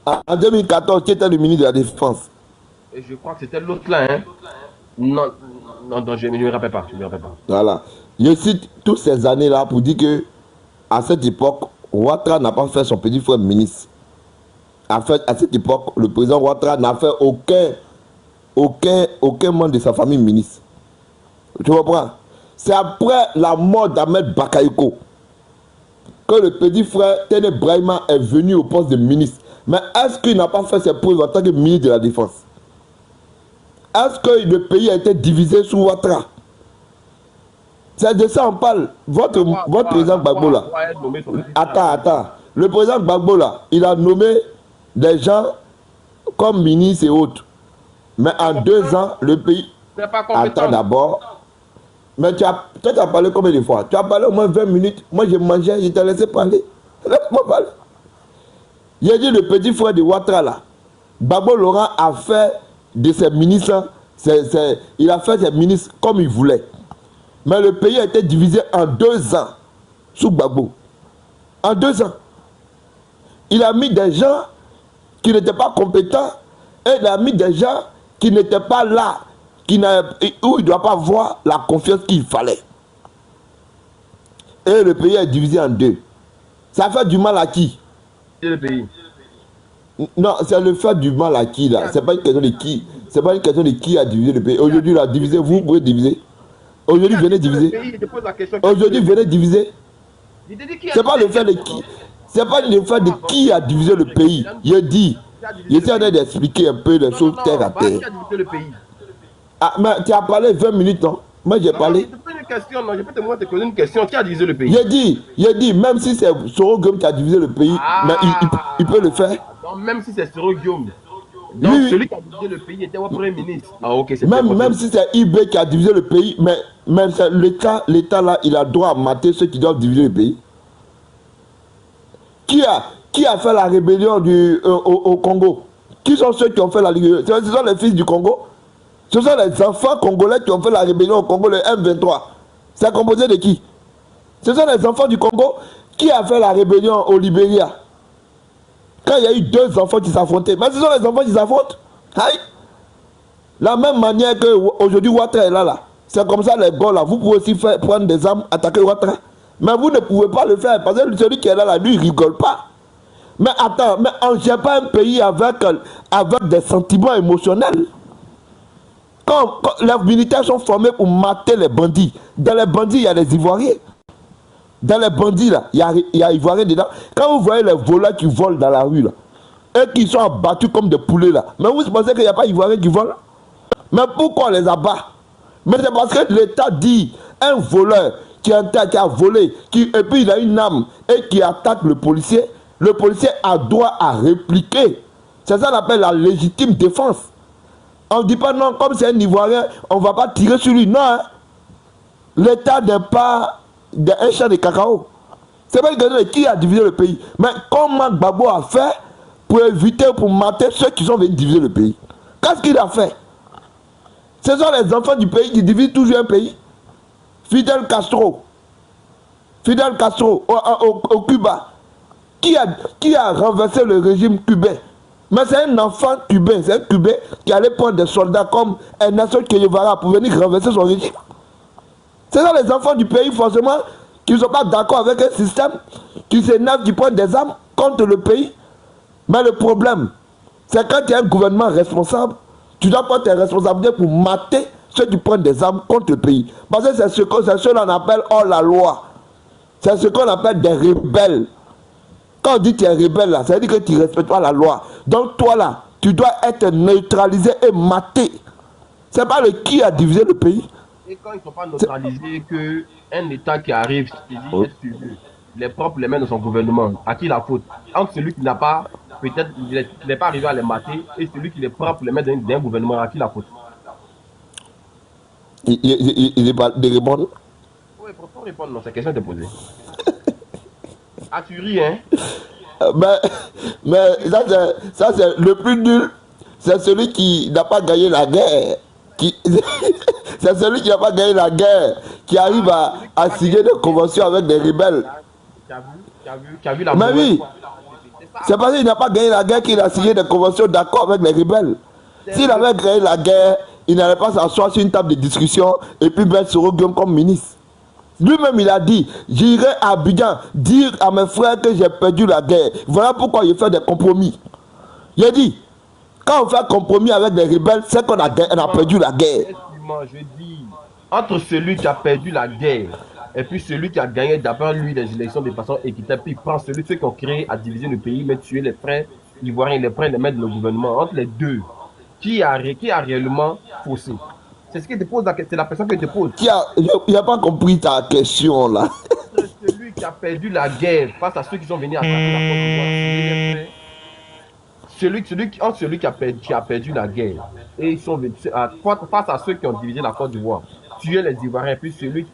En 2014, qui était le ministre de la Défense? Et je crois que c'était l'autre là, hein. Non, non, je ne me rappelle pas. Je me rappelle pas. Voilà. Je cite toutes ces années-là pour dire que à cette époque, Ouattara n'a pas fait son petit frère ministre. En fait, à cette époque, le président Ouattara n'a fait aucun membre de sa famille ministre. Tu comprends? C'est après la mort d'Ahmed Bakayoko que le petit frère Tene Brahima est venu au poste de ministre. Mais est-ce qu'il n'a pas fait ses preuves en tant que ministre de la Défense? Est-ce que le pays a été divisé sous Ouattara? C'est de ça on parle. Votre président Gbagbo là. Attends. Le président Gbagbo là, il a nommé des gens comme ministres et autres. Mais en 2 ans, le pays. Attends d'abord. Mais toi, tu as parlé combien de fois? Tu as parlé au moins 20 minutes. Moi, je mangeais, je t'ai laissé parler. Laisse-moi parler. J'ai dit le petit frère de Ouattara là. Gbagbo Laurent a fait de ses ministres, il a fait ses ministres comme il voulait. Mais le pays a été divisé en 2 ans sous Gbagbo. En 2 ans. Il a mis des gens qui n'étaient pas compétents et il a mis des gens qui n'étaient pas là, où il ne doit pas voir la confiance qu'il fallait. Et le pays est divisé en 2. Ça fait du mal à qui? Le pays. Non, c'est le fait du mal à qui là. C'est pas une question de qui. C'est pas une question de qui a divisé le pays. Aujourd'hui, il a divisé, vous pouvez diviser. Aujourd'hui, venez diviser. Aujourd'hui, venez diviser. C'est pas le fait de qui. C'est pas le fait de qui a divisé le pays. Je dis. J'étais en train d'expliquer un peu les choses terre à terre. Ah, mais tu as parlé 20 minutes, non? Moi, j'ai parlé. Je peux te poser une question. Qui a divisé le pays? J'ai dit, même si c'est Soro Guillaume qui a divisé le pays, mais il peut le faire. Donc, même si c'est Soro Guillaume. Donc, oui. Celui qui a divisé le pays était votre premier ministre. Ah, ok, c'est même si c'est IB qui a divisé le pays, mais l'État là, il a droit à mater ceux qui doivent diviser le pays. Qui a fait la rébellion au Congo? Qui sont ceux qui ont fait la rébellion? Ce sont les fils du Congo. Ce sont les enfants congolais qui ont fait la rébellion au Congo, le M23. C'est composé de qui? Ce sont les enfants du Congo. Qui a fait la rébellion au Libéria? Quand il y a eu 2 enfants qui s'affrontaient. Mais ce sont les enfants qui s'affrontent. Aïe. La même manière qu'aujourd'hui Ouattara est là. C'est comme ça les gars là. Vous pouvez aussi prendre des armes, attaquer Ouattara. Mais vous ne pouvez pas le faire. Parce que celui qui est là, lui, il ne rigole pas. Mais attends, mais on ne gère pas un pays avec des sentiments émotionnels. Quand les militaires sont formés pour mater les bandits, dans les bandits, il y a des Ivoiriens. Dans les bandits, là, il y a Ivoiriens dedans. Quand vous voyez les voleurs qui volent dans la rue, là, et qui sont abattus comme des poulets, là, mais vous pensez qu'il n'y a pas d'Ivoiriens qui volent? Mais pourquoi on les abat? Mais c'est parce que l'État dit, un voleur qui a volé, et puis il a une arme, et qui attaque le policier a droit à répliquer. C'est ça qu'on appelle la légitime défense. On ne dit pas non, comme c'est un Ivoirien, on ne va pas tirer sur lui. Non, hein? L'État n'est pas un champ de cacao. C'est pas une question de qui a divisé le pays. Mais comment Gbagbo a fait pour éviter, pour mater ceux qui sont venus diviser le pays? Qu'est-ce qu'il a fait? Ce sont les enfants du pays qui divisent toujours un pays. Fidel Castro au Cuba. Qui a renversé le régime cubain? Mais c'est un enfant cubain, c'est un Cubain qui allait prendre des soldats comme Ernesto Che Guevara pour venir renverser son régime. Ce sont les enfants du pays, forcément, qui ne sont pas d'accord avec un système, qui s'énervent, qui prennent des armes contre le pays. Mais le problème, c'est quand tu es un gouvernement responsable, tu dois prendre tes responsabilités pour mater ceux qui prennent des armes contre le pays. Parce que c'est ce qu'on appelle hors la loi. C'est ce qu'on appelle des rebelles. Quand on dit que tu es rebelle, là, ça veut dire que tu ne respectes pas la loi. Donc toi là, tu dois être neutralisé et maté. C'est pas le qui a divisé le pays. Et quand ils ne sont pas neutralisés, qu'un État qui arrive, les propres les mains de son gouvernement, à qui la faute? Entre celui qui n'a pas, peut-être, il n'est pas arrivé à les mater, et celui qui les propre les mains d'un gouvernement, à qui la faute? Il est pas de répondre. Oui, pourquoi répondre? Non, cette question est posée. Ah, tu ris, hein? Mais ça c'est le plus nul. C'est celui qui n'a pas gagné la guerre. C'est celui qui n'a pas gagné la guerre qui arrive à signer des conventions avec des rebelles. Tu as vu la mais oui. C'est parce qu'il n'a pas gagné la guerre qu'il a signé des conventions d'accord avec les rebelles. S'il avait gagné la guerre, il n'allait pas s'asseoir sur une table de discussion et puis mettre Soro Guillaume comme ministre. Lui-même, il a dit, j'irai à Abidjan dire à mes frères que j'ai perdu la guerre. Voilà pourquoi il fait des compromis. Il a dit, quand on fait un compromis avec les rebelles, c'est qu'on a perdu la guerre. Je dis, entre celui qui a perdu la guerre et puis celui qui a gagné d'après lui les élections de façon équitable, puis il prend celui ceux qui ont créé à diviser le pays, mais tuer les frères ivoiriens, les frères, les mettre dans le gouvernement. Entre les deux, qui a réellement faussé? C'est ce qui te pose c'est la personne qui te pose. Il n'a pas compris ta question là. Entre celui qui a perdu la guerre face à ceux qui sont venus attaquer la Côte d'Ivoire, celui qui a perdu la guerre et ils sont venus face à ceux qui ont divisé la Côte d'Ivoire, tuer les Ivoiriens, puis celui qui,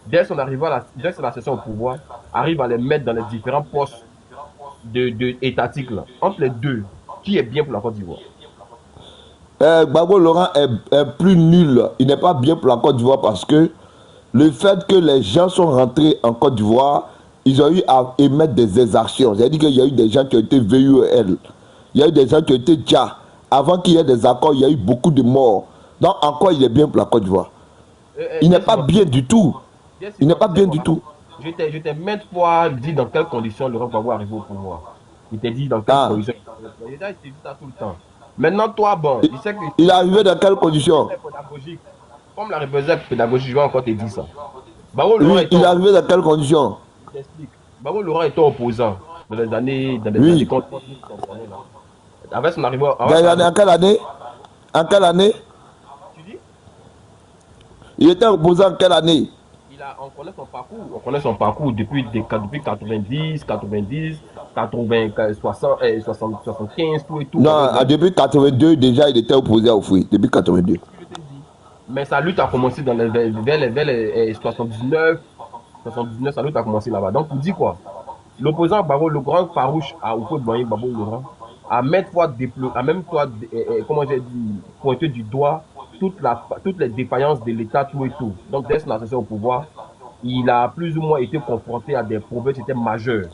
dès son accession au pouvoir, arrive à les mettre dans les différents postes étatiques là. Entre les deux, qui est bien pour la Côte d'Ivoire? Gbagbo Laurent est plus nul. Il n'est pas bien pour la Côte d'Ivoire parce que le fait que les gens sont rentrés en Côte d'Ivoire, ils ont eu à émettre des exactions. C'est-à-dire qu'il y a eu des gens qui ont été VUL. Il y a eu des gens qui ont été déjà. Avant qu'il y ait des accords, il y a eu beaucoup de morts. Donc, encore, il est bien pour la Côte d'Ivoire. Il n'est pas bien du tout. Il n'est pas bien du tout. Je t'ai maintes fois dit dans quelles conditions Laurent Gbagbo arriver au pouvoir. Il t'a dit dans quelles conditions. Il t'a dit ça tout le temps. Maintenant, toi, bon, il sait que il est arrivé dans quelles conditions? Comme la représente pédagogique, je vais encore te dire ça. Oui, il est arrivé dans quelles conditions? Je t'explique. Gbagbo Laurent était opposant dans les années contre avec son arrivée. En quelle année? En quelle année? Tu dis? Il était opposant en quelle année? On connaît son parcours. On connaît son parcours depuis 90, 80, 60, 75, tout et tout. Non, depuis 82, déjà, il était opposé au fruit. Depuis 82. Mais sa lutte a commencé vers les 79, sa lutte a commencé là-bas. Donc, vous dites quoi? L'opposant Gbagbo, le grand farouche à Houphouët-Boigny, Gbagbo Laurent, a même fois comment j'ai dit, pointé du doigt toutes les défaillances de l'État, tout et tout. Donc, dès son accession au pouvoir, il a plus ou moins été confronté à des problèmes qui étaient majeurs.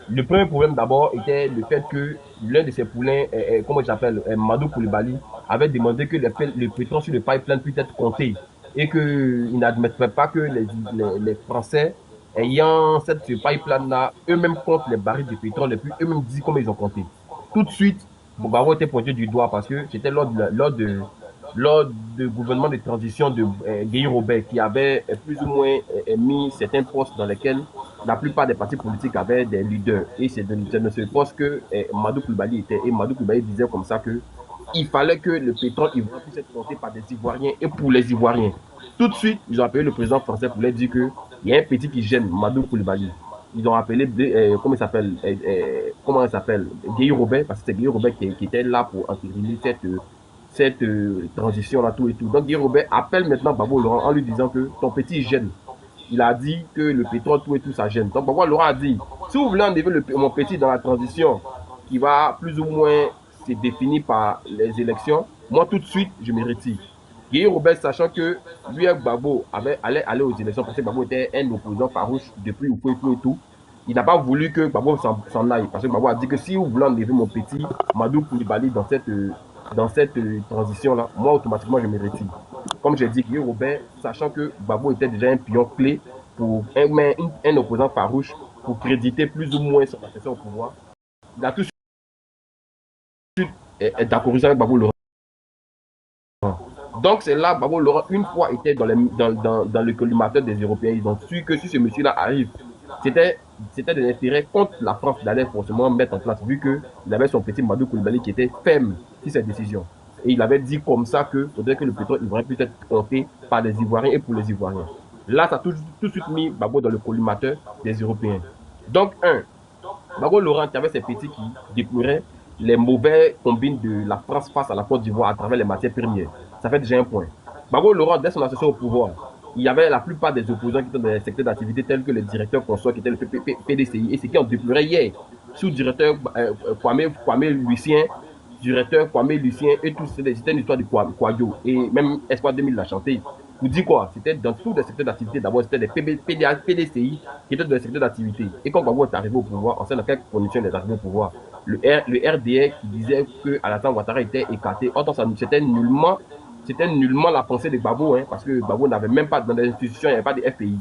Le premier problème d'abord était le fait que l'un de ses poulains, comment il s'appelle, Madou Koulibaly, avait demandé que le pétrole sur le pipeline puisse être compté et qu'il n'admettrait pas que les Français ayant ce pipeline-là, eux-mêmes comptent les barils de pétrole et puis eux-mêmes disent comment ils ont compté. Tout de suite, Gbagbo était pointé du doigt parce que c'était lors du gouvernement de transition de Guy Robert qui avait plus ou moins mis certains postes dans lesquels la plupart des partis politiques avaient des leaders. Et c'est de ce poste que Madou Koulibaly était. Et Madou Koulibaly disait comme ça que il fallait que le pétrole ivoirien puisse être compté par des Ivoiriens et pour les Ivoiriens. Tout de suite, ils ont appelé le président français pour lui dire qu'il y a un petit qui gêne Madou Koulibaly. Ils ont appelé, comment il s'appelle, Guy Robert, parce que c'est Guy Robert qui était là pour entériner cette transition-là, tout et tout. Donc, Guy Robert appelle maintenant Gbagbo Laurent en lui disant que ton petit gêne. Il a dit que le pétrole, tout et tout, ça gêne. Donc, Gbagbo Laurent a dit, si vous voulez enlever mon petit dans la transition, qui va plus ou moins se définir par les élections, moi, tout de suite, je me retire. Guy Robert, sachant que lui et Gbagbo allait aller aux élections, parce que Gbagbo était un opposant farouche depuis Oufoué et tout, il n'a pas voulu que Gbagbo s'en aille. Parce que Gbagbo a dit que si vous voulez enlever mon petit Madou Koulibaly dans cette transition-là, moi, automatiquement, je me retire. Comme j'ai dit, Guy Robert, sachant que Gbagbo était déjà un pion clé pour un opposant farouche, pour créditer plus ou moins son accession au pouvoir, il a tout de suite d'accorder avec Gbagbo Laurent. Donc, c'est là, Gbagbo Laurent, une fois, était dans le collimateur des Européens. Ils ont su que si ce monsieur-là arrive, c'était de l'intérêt contre la France d'aller forcément mettre en place, vu qu'il avait son petit Madou Koulibaly qui était ferme sur cette décision. Et il avait dit comme ça qu'il faudrait que le pétrole ivoirien puisse être compté par les Ivoiriens et pour les Ivoiriens. Là, ça a tout de suite mis Gbagbo dans le collimateur des Européens. Donc, Gbagbo Laurent qui avait ses petits qui déploraient les mauvais combines de la France face à la Côte d'Ivoire à travers les matières premières. Ça fait déjà un point. Gbagbo Laurent, dès son accession au pouvoir, il y avait la plupart des opposants qui étaient dans les secteurs d'activité tels que les directeurs consorts qui étaient le PDCI et ce qui ont déploré hier. Sous-directeur Kwame Lucien, directeur Kwame Lucien et tout, c'était une histoire de Kwadio. Et même Espoir 2000 l'a chanté. Pour dire quoi? C'était dans tous les secteurs d'activité. D'abord, c'était des PDCI qui étaient dans les secteurs d'activité. Et quand Gbagbo est arrivé au pouvoir, on sait dans quelles conditions il est arrivé au pouvoir. Le RDA qui disait que Alassane Ouattara était écarté. Or, c'était nullement la pensée de Gbagbo, hein, parce que Gbagbo n'avait même pas, dans les institutions, il n'y avait pas de FPI.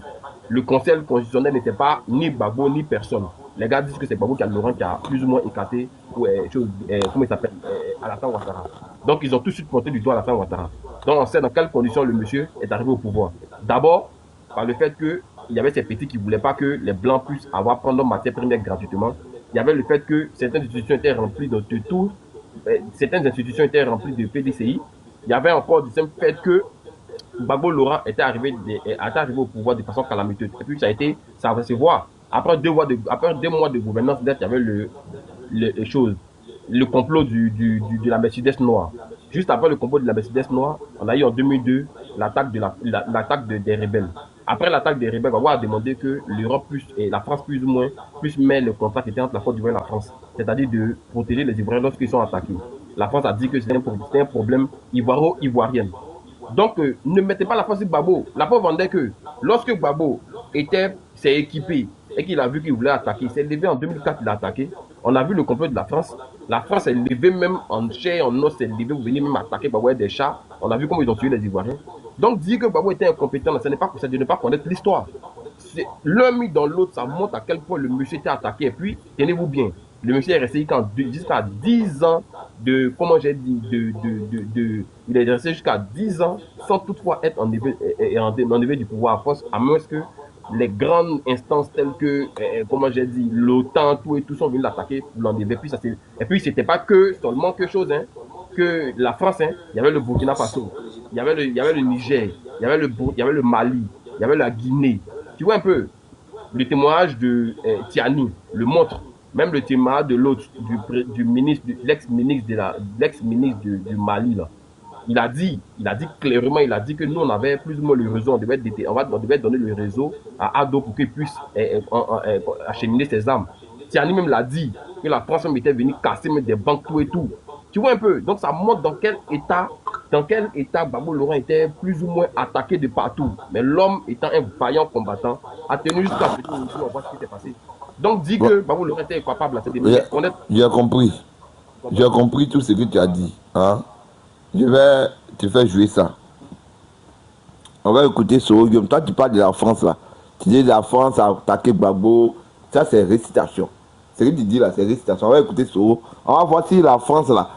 Le conseil constitutionnel n'était pas ni Gbagbo ni personne. Les gars disent que c'est Gbagbo Laurent qui a plus ou moins écarté comment il s'appelle, Alassane Ouattara. Donc, ils ont tout de suite pointé du doigt Alassane Ouattara. Donc, on sait dans quelles conditions le monsieur est arrivé au pouvoir. D'abord, par le fait qu'il y avait ces petits qui ne voulaient pas que les Blancs puissent avoir prendre leur matière première gratuitement. Il y avait le fait que certaines institutions étaient remplies de tout. Certaines institutions étaient remplies de PDCI. Il y avait encore du simple fait que Gbagbo Laurent était arrivé au pouvoir de façon calamiteuse. Et puis, ça va se voir. Après 2 mois de gouvernance, il y avait le complot de la Mercedes noire. Juste après le complot de la Mercedes noire, on a eu en 2002 l'attaque des rebelles. Après l'attaque des rebelles, on va demander que l'Europe et la France plus ou moins puissent mettre le contrat qui était entre la Côte d'Ivoire et la France, c'est-à-dire de protéger les Ivoiriens lorsqu'ils sont attaqués. La France a dit que c'est un problème ivoiro-ivoirien. Donc, ne mettez pas la face sur Gbagbo. La preuve en est que lorsque Gbagbo s'est équipé et qu'il a vu qu'il voulait attaquer, il s'est levé en 2004, il a attaqué. On a vu le complot de la France. La France s'est levée même en chair, en os, s'est levée pour venir même attaquer Gbagbo avec des chars. On a vu comment ils ont tué les Ivoiriens. Donc, dire que Gbagbo était incompétent, ce n'est pas de ne pas connaître l'histoire. L'un mis dans l'autre, ça montre à quel point le monsieur était attaqué. Et puis, tenez-vous bien, le monsieur est resté jusqu'à 10 ans comment j'ai dit, il est resté jusqu'à 10 ans sans toutefois être enlevé du pouvoir à force, à moins que les grandes instances telles que, comment j'ai dit, l'OTAN, tout et tout sont venus l'attaquer pour l'enlever. Et puis, c'était pas que seulement quelque chose, hein, que la France, hein, il y avait le Burkina Faso, il y avait le Niger, il y avait le Mali, il y avait la Guinée. Tu vois un peu, le témoignage de Tiani le montre. Même le témoignage de l'autre, du ministre, l'ex-ministre du Mali, là. Il a dit clairement, il a dit que nous, on avait plus ou moins le réseau, on devait donner le réseau à Ado pour qu'il puisse acheminer ses armes. Tiani même l'a dit, que la France était venue casser des banques, tout et tout. Tu vois un peu, donc ça montre dans quel état Gbagbo Laurent était plus ou moins attaqué de partout. Mais l'homme étant un vaillant combattant, a tenu jusqu'à ce qu'on voit ce qui s'est passé. Donc, dit que Gbagbo Laurent était capable, c'est de connaître. J'ai compris. J'ai compris tout ce que tu as dit. Hein? Je vais te faire jouer ça. On va écouter Sorogium. Toi, tu parles de la France là. Tu dis la France a attaqué Gbagbo. Ça, c'est récitation. Ce que tu dis là, c'est récitation. On va écouter Soro. On va voir si la France là,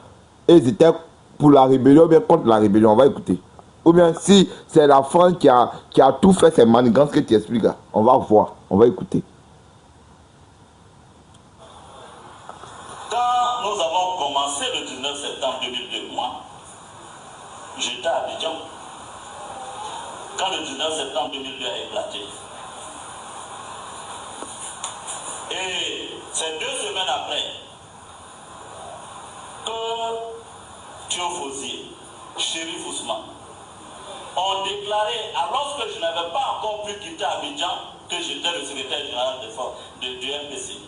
ils étaient pour la rébellion ou bien contre la rébellion. On va écouter. Ou bien si c'est la France qui a tout fait ces manigances que tu expliques là. On va voir. On va écouter. Quand nous avons commencé le 19 septembre 2002, moi, j'étais à Abidjan. Quand le 19 septembre 2002 a éclaté. Et c'est 2 semaines après que Thio Fosier, Chérif Ousmane, ont déclaré, alors que je n'avais pas encore pu quitter Abidjan, que j'étais le secrétaire général du MPC.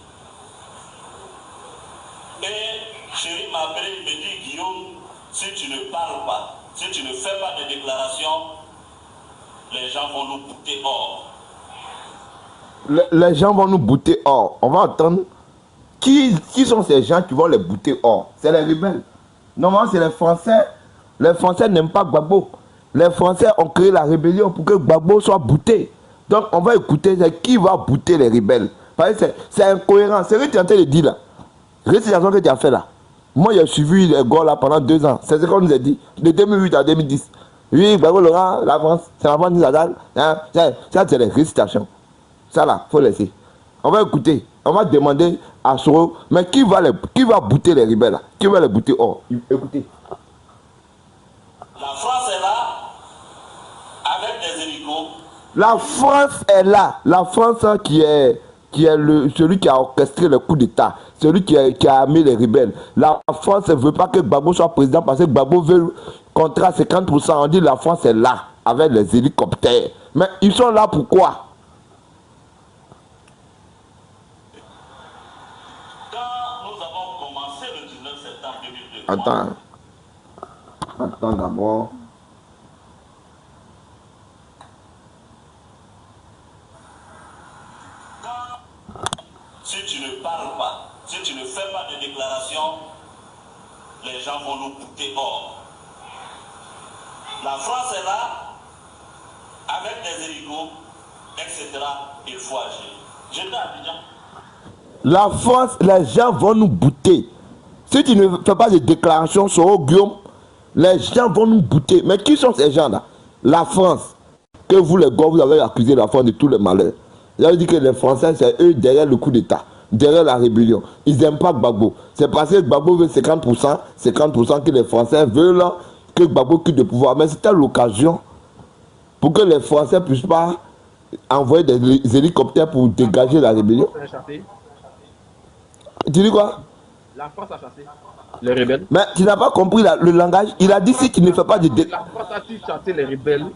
Et Chérif m'a appelé, il me dit, Guillaume, si tu ne parles pas, si tu ne fais pas de déclaration, les gens vont nous bouter hors. Les gens vont nous bouter hors. On va entendre. Qui sont ces gens qui vont les bouter hors? C'est les rebelles. Normalement, c'est les Français. Les Français n'aiment pas Gbagbo. Les Français ont créé la rébellion pour que Gbagbo soit bouté. Donc, on va écouter qui va bouter les rebelles. Parce que c'est incohérent. C'est ce que tu es en train de dire là. Récitation que tu as fait là. Moi, j'ai suivi les gars là pendant 2 ans. C'est ce qu'on nous a dit. De 2008 à 2010. Oui, Gbagbo Laurent, la France, c'est la France qui s'attaque. Ça, c'est les récitations. Ça là, faut laisser. On va écouter. On va demander à Soro, mais qui va bouter les rebelles là? Qui va les bouter? Oh, écoutez. La France est là, avec des hélicos. La France est là. La France qui est celui qui a orchestré le coup d'État, celui qui a armé les rebelles. La France ne veut pas que Gbagbo soit président parce que Gbagbo veut contrat 50%. On dit la France est là, avec les hélicoptères. Mais ils sont là pourquoi? Attends d'abord. si tu ne parles pas, si tu ne fais pas de déclaration, les gens vont nous bouter hors. La France est là, avec des hélicos, etc. Il faut agir. J'étais à Abidjan. La France, les gens vont nous bouter. Si tu ne fais pas de déclaration sur Guillaume, les gens vont nous bouter. Mais qui sont ces gens-là? La France. Que vous, les gars, vous avez accusé la France de tous les malheurs. J'avais dit que les Français, c'est eux derrière le coup d'État, derrière la rébellion. Ils n'aiment pas Gbagbo. C'est parce que Gbagbo veut 50%, 50% que les Français veulent que Gbagbo quitte le pouvoir. Mais c'était l'occasion pour que les Français ne puissent pas envoyer des hélicoptères pour dégager la rébellion. Tu dis quoi? La France a chassé les rebelles. Mais tu n'as pas compris le langage. Il a dit si tu ne fais pas de... La France a-t-il chassé les rebelles?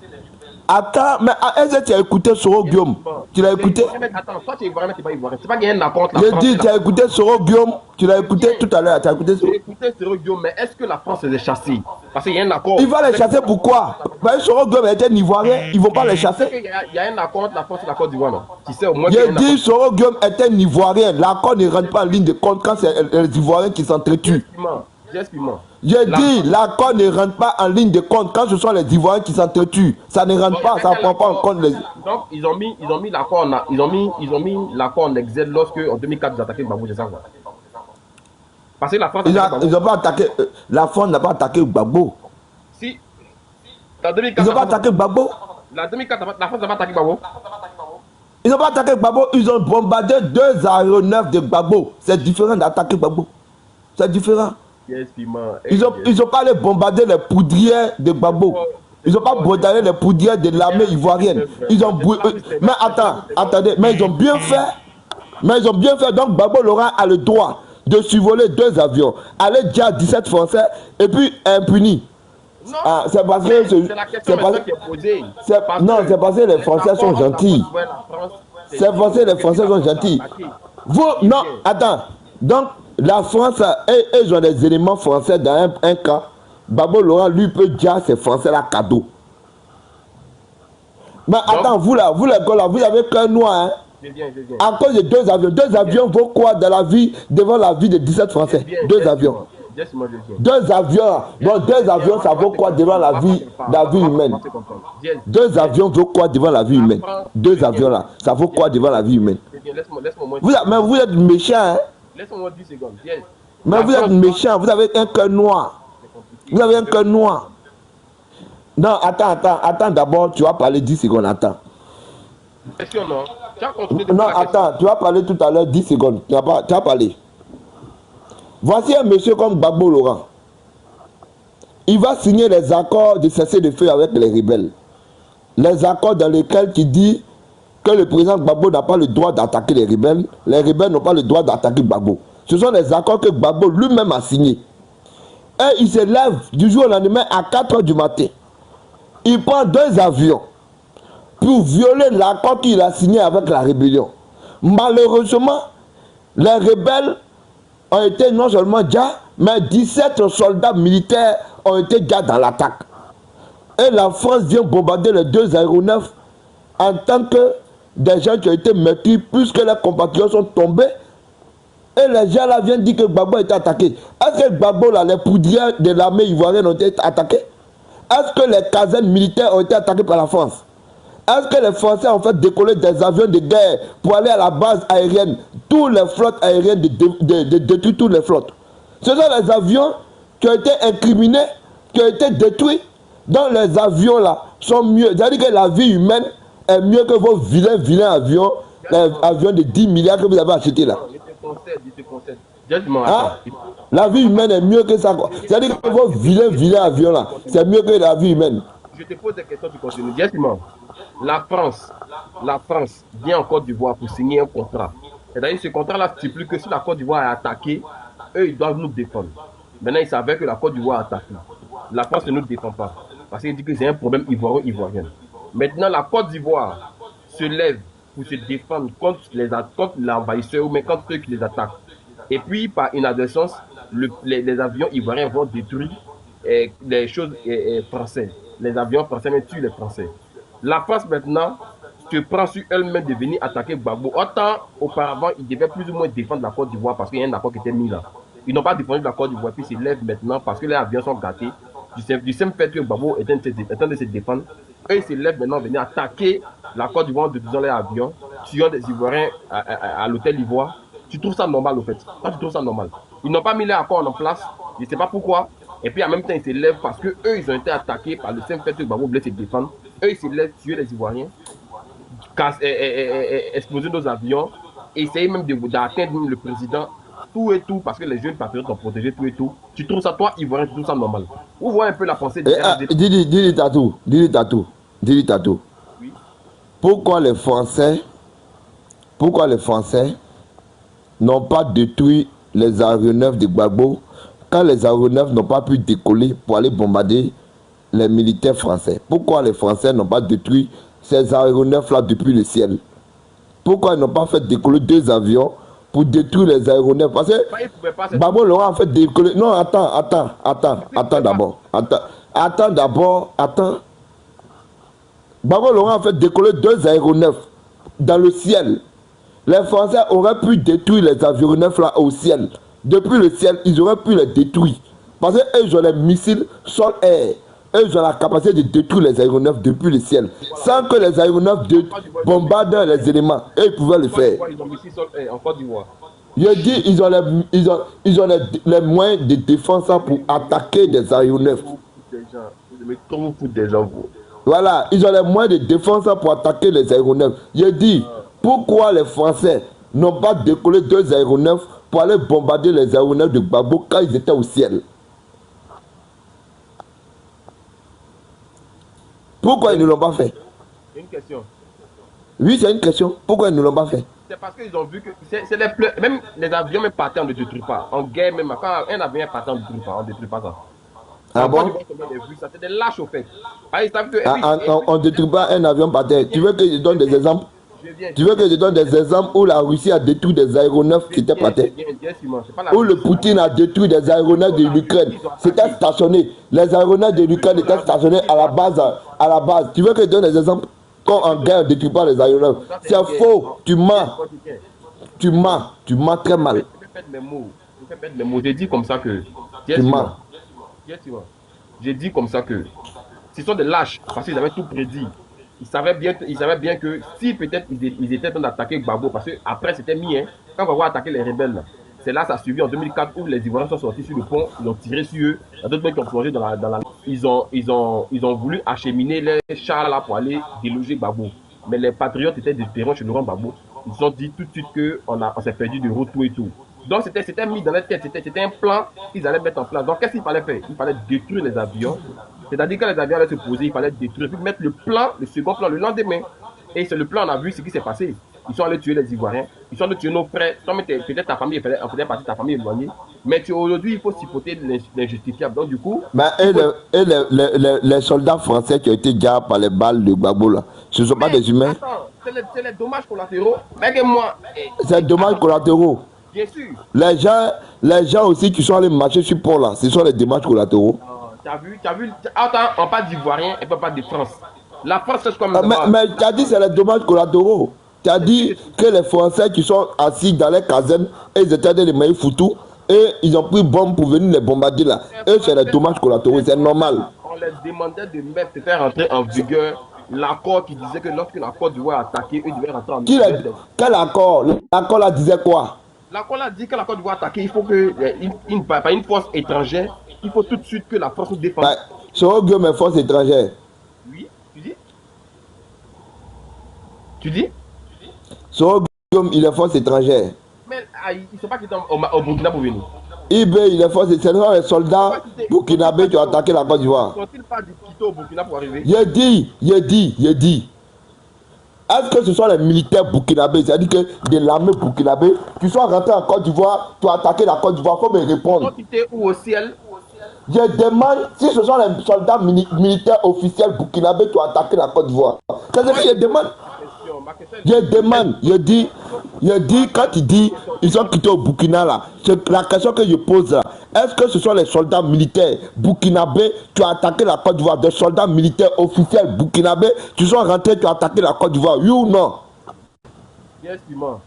Attends, mais est-ce que tu as écouté Soro Guillaume? Tu l'as écouté? Attends, toi tu es ivoirien, tu n'es pas ivoirien. C'est pas qu'il y a un accord entre la J'ai France dit, et la tu as écouté Soro Guillaume? Tu l'as écouté tout à l'heure. Tu as écouté Soro? J'ai écouté Soro Guillaume, mais est-ce que la France les a chassés? Parce qu'il y a un accord. Il va les chasser pourquoi? Parce que Soro Guillaume était ivoirien, ils ne vont pas les chasser. Il y a un accord entre la France et la Côte d'Ivoire, non? Tu sais au moins. J'ai dit, Soro Guillaume était ivoirien. L'accord ne rentre pas en ligne de compte quand c'est les Ivoiriens qui s'entretuent. J'ai dit, l'accord ne rentre pas en ligne de compte quand ce sont les Ivoiriens qui s'entretuent. Ça ne rentre pas, ça ne prend pas en compte les... Donc, ils ont mis l'accord en exil lorsque, en 2004, ils attaquaient Gbagbo, c'est ça, quoi. Parce que la France... Ils n'ont pas attaqué... La France n'a pas attaqué Gbagbo. Si. En 2004, ils n'ont pas attaqué Gbagbo. La 2004, la France n'a pas attaqué Gbagbo. Ils n'ont pas attaqué Gbagbo, ils ont bombardé 2 aéronefs de Gbagbo. C'est différent d'attaquer Gbagbo. C'est différent. Yes, ils n'ont pas allé bombarder les poudrières de Gbagbo. Ils n'ont pas bombardé les poudrières de l'armée ivoirienne. Ils ont mais attendez, mais ils ont bien fait. Mais ils ont bien fait. Donc Gbagbo Laurent a le droit de survoler 2 avions, aller dire 17 Français et puis impuni. Non, c'est parce que c'est la question qui est posée. Non, c'est parce que les Français sont gentils. C'est parce que les Français sont gentils. Vous, non, attends. Donc, la France, ils ont des éléments français dans un cas. Gbagbo Laurent, lui, peut dire à ces Français-là cadeau. Mais attends, vous les gars, là, vous avez qu'un noir, hein? À cause de 2 avions. 2 avions vaut quoi dans la vie, devant la vie de 17 Français? 2 avions. 2 avions. Bon, 2 avions, ça vaut quoi devant la vie humaine? 2 avions vaut quoi devant la vie humaine? 2 avions là, ça vaut quoi devant la vie humaine? Mais vous êtes méchant, hein? Laisse-moi 10 secondes. Mais vous êtes méchant, vous avez un cœur noir. Vous avez un cœur noir. Non, attends d'abord, tu vas parler 10 secondes, attends. Non, attends, tu vas parler tout à l'heure 10 secondes. Tu vas parler. Voici un monsieur comme Gbagbo Laurent. Il va signer les accords de cessez-le-feu avec les rebelles. Les accords dans lesquels tu dis que le président Gbagbo n'a pas le droit d'attaquer les rebelles n'ont pas le droit d'attaquer Gbagbo. Ce sont les accords que Gbagbo lui-même a signés. Et il se lève du jour au lendemain à 4 h du matin. Il prend 2 avions pour violer l'accord qu'il a signé avec la rébellion. Malheureusement, les rebelles ont été non seulement déjà, mais 17 soldats militaires ont été déjà dans l'attaque. Et la France vient bombarder les 2 aéronefs en tant que des gens qui ont été meurtris puisque les compatriotes sont tombés. Et les gens là viennent dire que Gbagbo a été attaqué. Est-ce que Gbagbo là, les poudrières de l'armée ivoirienne ont été attaquées? Est-ce que les casernes militaires ont été attaquées par la France? Est-ce que les Français ont fait décoller des avions de guerre pour aller à la base aérienne? Toutes les flottes aériennes de détruire toutes les flottes. Ce sont les avions qui ont été incriminés, qui ont été détruits. Donc les avions là sont mieux. C'est-à-dire que la vie humaine est mieux que vos vilains avions, les avions de 10 milliards que vous avez achetés là. Hein? La vie humaine est mieux que ça. C'est-à-dire que vos vilains avions là, c'est mieux que la vie humaine. Je te pose des questions, tu continues. La France vient en Côte d'Ivoire pour signer un contrat. C'est-à-dire ce contrat-là stipule que si la Côte d'Ivoire est attaquée, eux, ils doivent nous défendre. Maintenant, ils savaient que la Côte d'Ivoire est attaquée. La France ne nous défend pas. Parce qu'il dit que c'est un problème ivoirien. Maintenant, la Côte d'Ivoire se lève pour se défendre contre l'envahisseur ou même contre ceux qui les attaquent. Et puis, par inadvertance, les avions ivoiriens vont détruire les choses françaises. Les avions français mais tuent les Français. La France maintenant se prend sur elle-même de venir attaquer Gbagbo. Autant auparavant, ils devaient plus ou moins défendre la Côte d'Ivoire parce qu'il y a un accord qui était mis là. Ils n'ont pas défendu la Côte d'Ivoire, puis ils se lèvent maintenant parce que les avions sont gâtés. Du simple fait que Gbagbo est en train de se défendre, eux ils se lèvent maintenant venir attaquer la Côte d'Ivoire en détruisant les avions, tuant des Ivoiriens à l'hôtel Ivoire. Tu trouves ça normal au fait? Toi, tu trouves ça normal? Ils n'ont pas mis les accords en place, je ne sais pas pourquoi. Et puis en même temps, ils se lèvent parce que eux ils ont été attaqués par le simple fait que Gbagbo voulait se défendre. Eux ils se lèvent tuer les Ivoiriens, exploser nos avions, essayer même d'atteindre le président, tout et tout, parce que les jeunes patriotes ont protégé tout et tout. Tu trouves ça, toi, Ivoirien, tu trouves ça normal? Ou voit un peu la pensée de Dis-lui Tatou, dis-lui Tatou. Oui. Pourquoi les Français n'ont pas détruit les aéronefs de Gbagbo quand les aéronefs n'ont pas pu décoller pour aller bombarder les militaires français? Pourquoi les Français n'ont pas détruit ces aéronefs-là depuis le ciel? Pourquoi ils n'ont pas fait décoller 2 avions pour détruire les aéronefs? Parce que Gbagbo leur a fait décoller. Non, attends d'abord. Attends. Gbagbo leur a fait décoller 2 aéronefs dans le ciel. Les Français auraient pu détruire les aéronefs là au ciel. Depuis le ciel, ils auraient pu les détruire. Parce qu'eux, ils ont les missiles sol-air. Eux, ils ont la capacité de détruire les aéronefs depuis le ciel. Sans que les aéronefs bombardent les éléments. Et ils pouvaient le faire. Ils ont missiles sol-air en Côte d'Ivoire. Je dis, ils ont les moyens de défense pour attaquer des aéronefs. Voilà, ils ont les moyens de défense pour attaquer les aéronefs. Je dis, pourquoi les Français n'ont pas décollé 2 aéronefs pour aller bombarder les aéronefs de Gbagbo quand ils étaient au ciel? Pourquoi ils ne l'ont pas fait? C'est une question. Oui, c'est une question. Pourquoi ils ne l'ont pas fait? C'est parce qu'ils ont vu que même les avions même partaient, on ne détruit pas. En guerre même, quand un avion est parti, on ne détruit pas ça. Ah bon? C'est des lâches au fait. On ne détruit pas un avion par terre. Tu veux que je donne des exemples? Tu veux que je donne des exemples où la Russie a détruit des aéronefs qui étaient par terre? Où le Poutine a détruit des aéronefs de l'Ukraine. C'était stationné. Les aéronefs de l'Ukraine étaient stationnés à la base. Tu veux que je donne des exemples? Quand en guerre, on ne détruit pas les aéronefs. C'est faux. Tu mens. Tu mens très mal. J'ai dit comme ça que... Tu mens. J'ai dit comme ça que ce sont des lâches parce qu'ils avaient tout prédit. Ils savaient bien que si peut-être ils étaient en train d'attaquer Gbagbo, parce qu'après c'était mis, hein, quand Gbagbo a attaqué les rebelles, c'est là ça a suivi en 2004 où les Ivoiriens sont sortis sur le pont, ils ont tiré sur eux, il y a d'autres mecs qui ont plongé dans la... Ils ont voulu acheminer les chars là pour aller déloger Gbagbo. Mais les patriotes étaient désespérés chez Laurent Gbagbo. Ils ont dit tout de suite qu'on s'est perdu de route, tout et tout. Donc c'était mis dans la tête, c'était un plan qu'ils allaient mettre en place. Donc qu'est-ce qu'il fallait faire? Il fallait détruire les avions. C'est-à-dire que les avions allaient se poser, il fallait détruire, puis mettre le second plan le lendemain. Et c'est le plan, on a vu ce qui s'est passé. Ils sont allés tuer les Ivoiriens, ils sont allés tuer nos frères. Peut-être ta famille, faisait partie de ta famille éloignée. Mais aujourd'hui, il faut supporter l'injustifiable. Donc du coup... les soldats français qui ont été garés par les balles de Gbagbo là, ce ne sont pas des humains? Attends, c'est les dommages collatéraux. Mais moi... C'est dommages collatéraux. Bien sûr. Les gens aussi qui sont allés marcher sur le pont là, ce sont les dommages collatéraux. Tu as vu, attends, on parle d'Ivoiriens et pas de France. La France, c'est comme... mais tu as dit c'est les dommages collatéraux. Tu as dit que les Français qui sont assis dans les casernes, et ils étaient dans les mailles foutus, et ils ont pris bombe pour venir les bombarder là. Et c'est les dommages collatéraux, c'est normal. On les demandait de faire rentrer en vigueur l'accord qui disait que lorsque la Côte d'Ivoire attaqué, eux devaient rentrer en vigueur. Quel accord? L'accord là disait quoi? L'accord là dit que la Côte d'Ivoire attaqué, il faut que une force étrangère, il faut tout de suite que la force nous défende. C'est au gueule mes forces étrangères. Oui, tu dis? Tu dis? C'est au gueule il est force étrangère. Mais ils ne sont pas quittés au Burkina pour venir. Il est force étrangère. Ce sont les soldats burkinabés qui ont attaqué la Côte d'Ivoire. Sont-ils pas quittés au Burkina pour arriver? Il dit. Est-ce que ce sont les militaires burkinabés, c'est-à-dire que de l'armée burkinabé, qui sont rentrés en Côte d'Ivoire pour attaquer la Côte d'Ivoire? Il faut me répondre. Ils sont quittés où au ciel? Je demande si ce sont les soldats militaires officiels burkinabés qui ont attaqué la Côte d'Ivoire. C'est ce que je demande. ma question Je demande, je dis, quand il dit ils sont quittés au Burkina là, la question que je pose là, est-ce que ce sont les soldats militaires burkinabés qui ont attaqué la Côte d'Ivoire, des soldats militaires officiels burkinabés qui sont rentrés, qui ont attaqué la Côte d'Ivoire, oui ou non? Yes, Simon.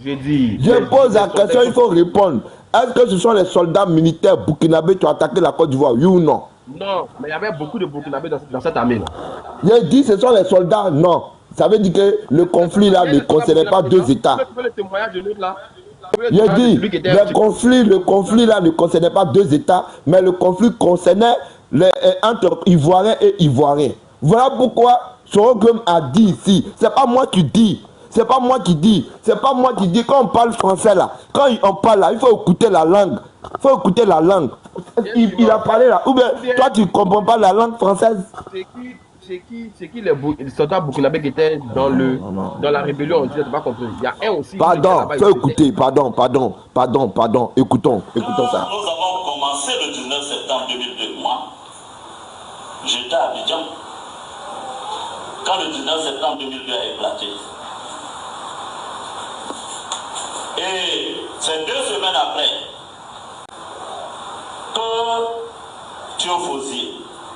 J'ai dit. Je pose la question, il faut répondre. Est-ce que ce sont les soldats militaires burkinabés qui ont attaqué la Côte d'Ivoire, oui ou non? Non, mais il y avait beaucoup de Burkinabés dans cette armée là. Je dis ce sont les soldats, non. Ça veut dire que le conflit là ne concernait pas deux États. Tu veux le témoignage de l'autre là? Je dis, le conflit là ne concernait pas deux États, mais le conflit concernait entre Ivoiriens et Ivoiriens. Voilà pourquoi Sorogum a dit ici, c'est pas moi qui dis, c'est pas moi qui dis, c'est pas moi qui dis, quand on parle français là, quand on parle là, il faut écouter la langue, il faut écouter la langue. Il a parlé là, ou bien toi tu comprends pas la langue française? C'est qui les soldats burkinabés qui étaient dans la rébellion? Tu n'as pas compris. Il y a un aussi. Pardon, faut écouter, pardon, écoutons ça. Nous avons commencé le 19 septembre 2002. Moi, j'étais à Abidjan. Quand le 19 septembre 2002 a éclaté. Et c'est 2 semaines après que Théophosy,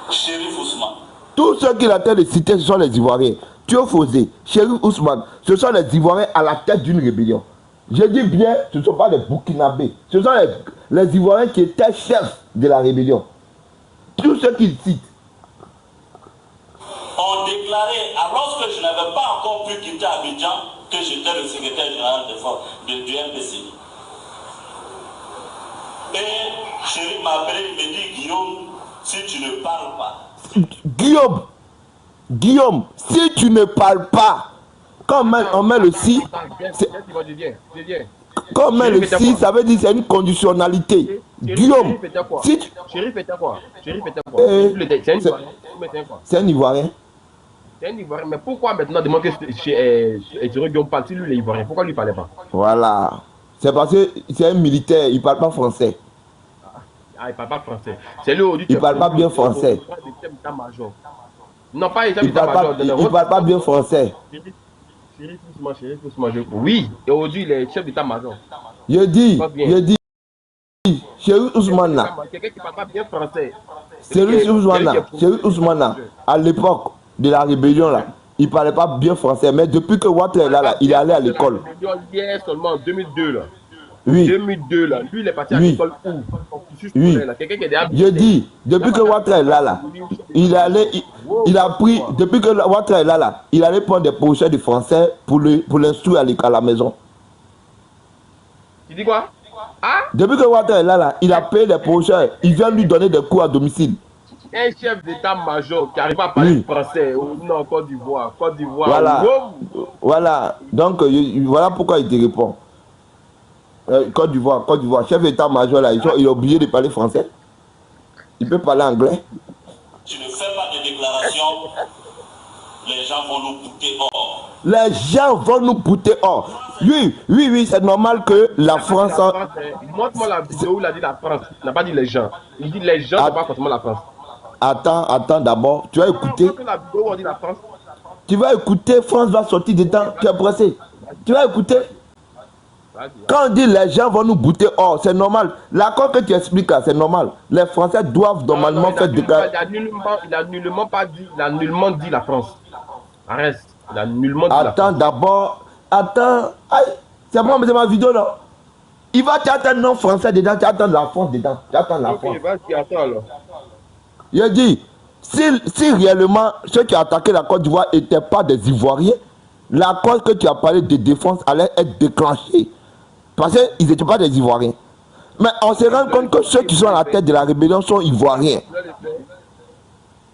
Chérif Ousmane, tous ceux qui la tête de citer, ce sont les Ivoiriens. Théophosé, Chérif Ousmane, ce sont les Ivoiriens à la tête d'une rébellion. Je dis bien, ce ne sont pas les Burkinabés. Ce sont les Ivoiriens qui étaient chefs de la rébellion. Tous ceux qui citent. ont déclaré, alors que je n'avais pas encore pu quitter Abidjan, que j'étais le secrétaire général du MPC. Et Chérif m'a appelé, il me dit, Guillaume, si tu ne parles pas. Guillaume, si tu ne parles pas, quand on met le si, quand on met le si, ça veut dire que c'est une conditionnalité. Guillaume, si tu... Chérif était quoi? C'est un Ivoirien. C'est un Ivoirien. Mais pourquoi maintenant demande que Guillaume parle si lui il est Ivoirien? Pourquoi lui ne parlait pas? Voilà. C'est parce que c'est un militaire, il ne parle pas français. Ah, il ne parle pas français. C'est lui aujourd'hui. Il ne parle pas bien français. Non, pas il ne parle pas bien français. Chérif Ousmane, oui, et aujourd'hui il est chef d'état-major. Je dis, Chérif Ousmane là. Quelqu'un qui ne parle pas bien français. Chérif Ousmane là, à l'époque de la rébellion là, il ne parlait pas bien français, mais depuis que Ouattara est là, il est allé à l'école. Hier seulement en 2002 là. Oui. 2002 là, lui il est parti à l'école où? Oui. Je dis, depuis que Ouattara est là, il a pris, depuis que Ouattara est là, il allait prendre des professeurs de français pour l'instruire à la maison. Tu dis quoi? Ah? Depuis que Ouattara est là, il a payé des professeurs, il vient lui donner des cours à domicile. Un chef d'état-major qui n'arrive pas à parler français, non, Côte d'Ivoire. Voilà. Voilà. Donc, voilà pourquoi il te répond. Côte d'Ivoire, chef d'état-major là, il est obligé de parler français. Il peut parler anglais. Tu ne fais pas de déclaration, les gens vont nous bouter hors. Les gens vont nous bouter hors. Oui, c'est normal que la France... Montre-moi la vidéo où il a dit la France. Il n'a pas dit les gens. Il dit les gens, c'est pas forcément la France. Attends d'abord. Tu vas écouter. La vidéo où on dit la France. Tu vas écouter, France va sortir dedans. Tu es pressé. Tu vas écouter. Quand on dit les gens vont nous bouter hors, c'est normal. L'accord que tu expliques là, c'est normal. Les Français doivent normalement faire des cas. Il a nullement dit la France. Arrête. Il a nullement dit la France. Attends d'abord. Attends. C'est moi, mais c'est ma vidéo là. Il va t'attendre non français dedans, tu attends la France dedans. Tu attends la France. Attends alors. Il dit, si réellement ceux qui ont attaqué la Côte d'Ivoire n'étaient pas des Ivoiriens, l'accord que tu as parlé de défense allait être déclenché. Parce qu'ils n'étaient pas des Ivoiriens. Mais on se rend compte que ceux qui sont à la tête de la rébellion sont Ivoiriens.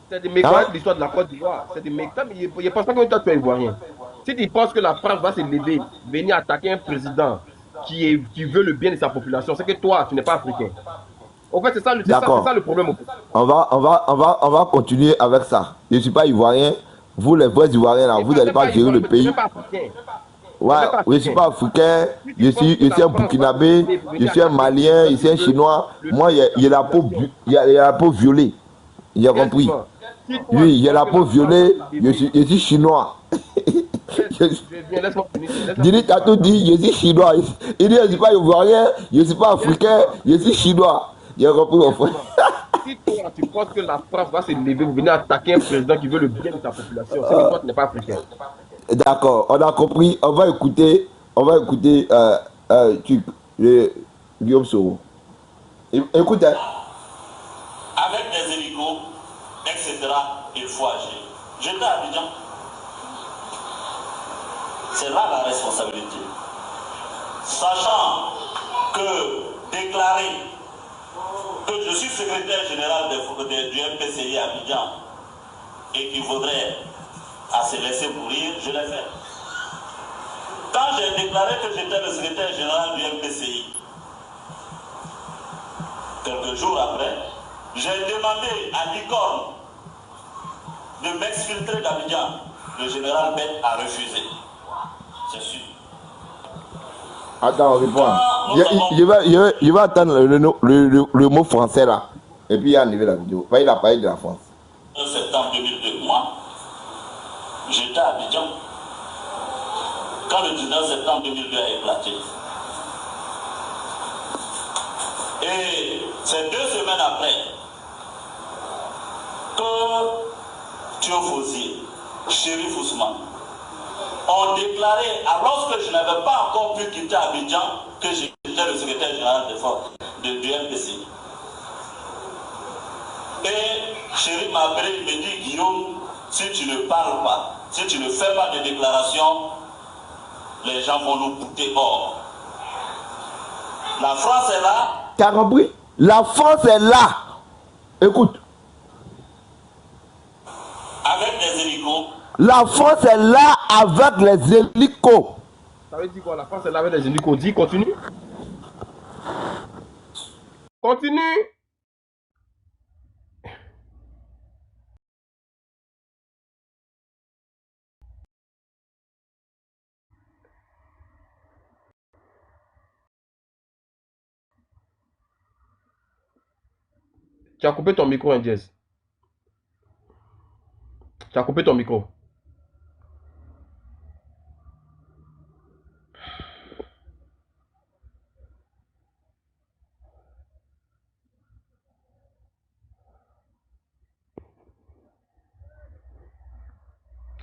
C'est des mécontents de l'histoire de la Côte d'Ivoire. C'est des mécontents, mais ils ne pensent pas que toi tu es Ivoirien. Si tu penses que la France va se lever, venir attaquer un président qui veut le bien de sa population, c'est que toi, tu n'es pas africain. En fait, c'est ça le problème. On va continuer avec ça. Je ne suis pas Ivoirien. Vous, les vrais Ivoiriens, là, vous n'allez pas gérer le pays. Ouais, je ne suis pas africain, je suis un Burkinabé, je suis un Malien, je suis un Chinois. Moi, il y a la peau violée. J'ai compris. Oui, il y a la peau violée, je suis Chinois. Laisse-moi finir. Didi Tatou dit, je suis chinois. Il dit, je ne suis pas ivoirien, je ne suis pas africain, je suis chinois. J'ai compris mon frère. Si toi, tu penses que la France va se lever pour venir attaquer un président qui veut le bien de ta population, c'est que toi, tu n'es pas africain. D'accord, on a compris. On va écouter Guillaume Soro. Écoute, hein. Avec des hélicos, etc., il faut agir. J'étais à Abidjan. C'est là la responsabilité. Sachant que déclarer que je suis secrétaire général du MPCI à Abidjan et qu'il faudrait à se laisser mourir, je l'ai fait. Quand j'ai déclaré que j'étais le secrétaire général du MPCI, quelques jours après, j'ai demandé à Licorne de m'exfiltrer d'Abidjan. Le général Ben a refusé. C'est sûr. Attends, on répond. Je vais attendre le mot français là. Et puis il a enlevé la vidéo. Il a parlé de la France. En septembre 2002, moi, j'étais à Abidjan. Quand le 19 septembre 2002 a éclaté. Et c'est 2 semaines après que Théophosy, Chérif Ousmane, ont déclaré, lorsque je n'avais pas encore pu quitter Abidjan, que j'étais le secrétaire général du MPC. Et Chérif m'a appelé, il me dit, Guillaume, si tu ne parles pas, si tu ne fais pas de déclaration, les gens vont nous bouter hors. La France est là. Tu as compris? La France est là. Écoute. Avec des hélicos. La France est là avec les hélicos. Ça veut dire quoi? La France est là avec les hélicos. Dis, continue. Continue. Tu as coupé ton micro, hein, Jess. Tu as coupé ton micro.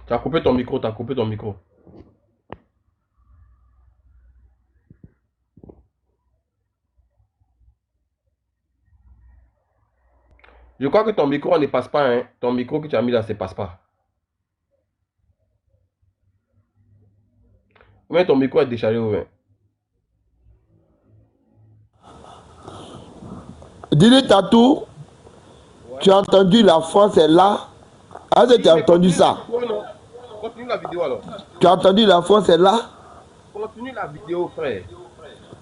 Tu as coupé ton micro, tu as coupé ton micro. Je crois que ton micro ne passe pas, hein. Ton micro que tu as mis là, ça ne passe pas. Mais ton micro est déchargé, ouais. Dis-le Tatou, tu as entendu la France est là. Est-ce que tu as entendu ça? Continue la vidéo alors. Tu as entendu la France est là? Continue la vidéo, frère.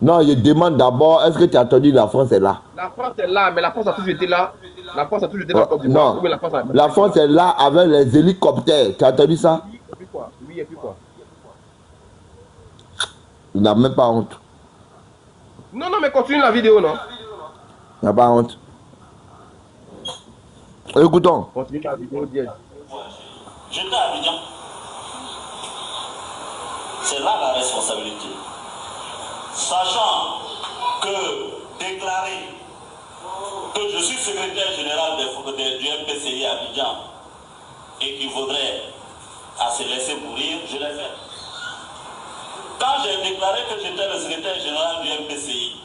Non, je demande d'abord, est-ce que tu as entendu la France est là? La France est là, mais la France a toujours été là. La France a toujours été là comme du non, la France est là avec les hélicoptères. Tu as entendu ça? Oui, et puis quoi? Oui, et puis quoi? Tu n'as même pas honte. Non, non, mais continue la vidéo, non? Tu n'as pas honte. Écoutons. Continue la vidéo, Dièse. J'étais à Abidjan. C'est là la responsabilité. Sachant que déclarer que je suis secrétaire général du MPCI à Abidjan et qu'il faudrait à se laisser mourir, je l'ai fait. Quand j'ai déclaré que j'étais le secrétaire général du MPCI,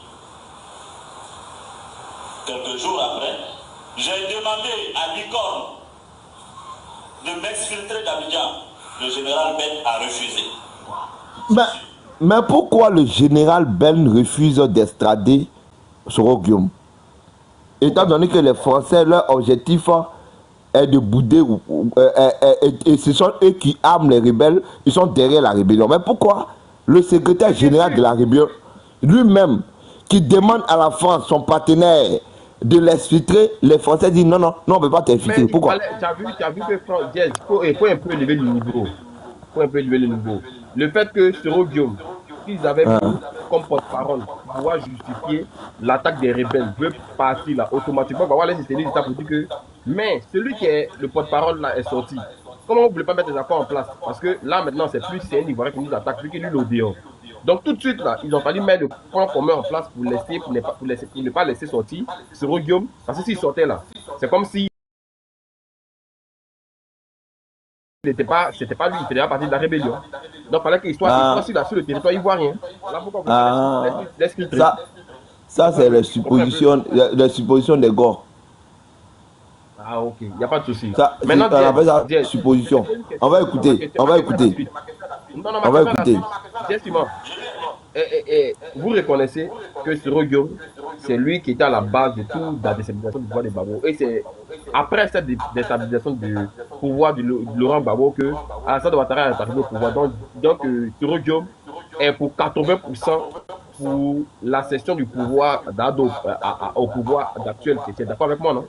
quelques jours après, j'ai demandé à Licorne de m'exfiltrer d'Abidjan. Le général Ben a refusé. Mais pourquoi le général Ben refuse d'extrader Soro Guillaume? Étant donné que les Français, leur objectif est de bouder, et ce sont eux qui arment les rebelles, ils sont derrière la rébellion. Mais pourquoi le secrétaire général de la rébellion, lui-même, qui demande à la France, son partenaire, de l'exfiltrer, les Français disent non, non, non, on ne peut pas t'exfiltrer. Pourquoi? Tu as vu que il faut un peu élever le niveau. Faut un peu élever le niveau. Le fait que Soro Guillaume, qu'ils avaient pris comme porte-parole pour pouvoir justifier l'attaque des rebelles, veut partir là automatiquement. On va laisser les étapes pour dire que. Mais celui qui est le porte-parole là est sorti. Comment vous ne voulez pas mettre les accords en place? Parce que là, maintenant, c'est un Ivoirien qui nous attaque, vu qu'il est l'Odéon. Donc, tout de suite, là, ils ont fallu mettre le point commun en place pour ne pas laisser sortir Soro Guillaume. Parce que s'il sortait là, c'est comme si c'était pas lui, il faisait partie de la rébellion. Donc, il fallait qu'il soit sur le territoire ivoirien. Voilà pourquoi vous l'esprit triste. Ça c'est les suppositions des gars. Ah, ok, il n'y a pas de souci. Maintenant, on appelle ça supposition. On va écouter. Non, On va écouter. Vous reconnaissez que Soro Guillaume, c'est lui qui était à la base de toute la déstabilisation du pouvoir de Gbagbo. Et c'est après cette déstabilisation du pouvoir de Laurent Gbagbo que Alassane Ouattara est arrivé au pouvoir. Donc Soro Guillaume est pour 80% pour la cession du pouvoir d'Ado au pouvoir actuel. Tu es d'accord avec moi, non?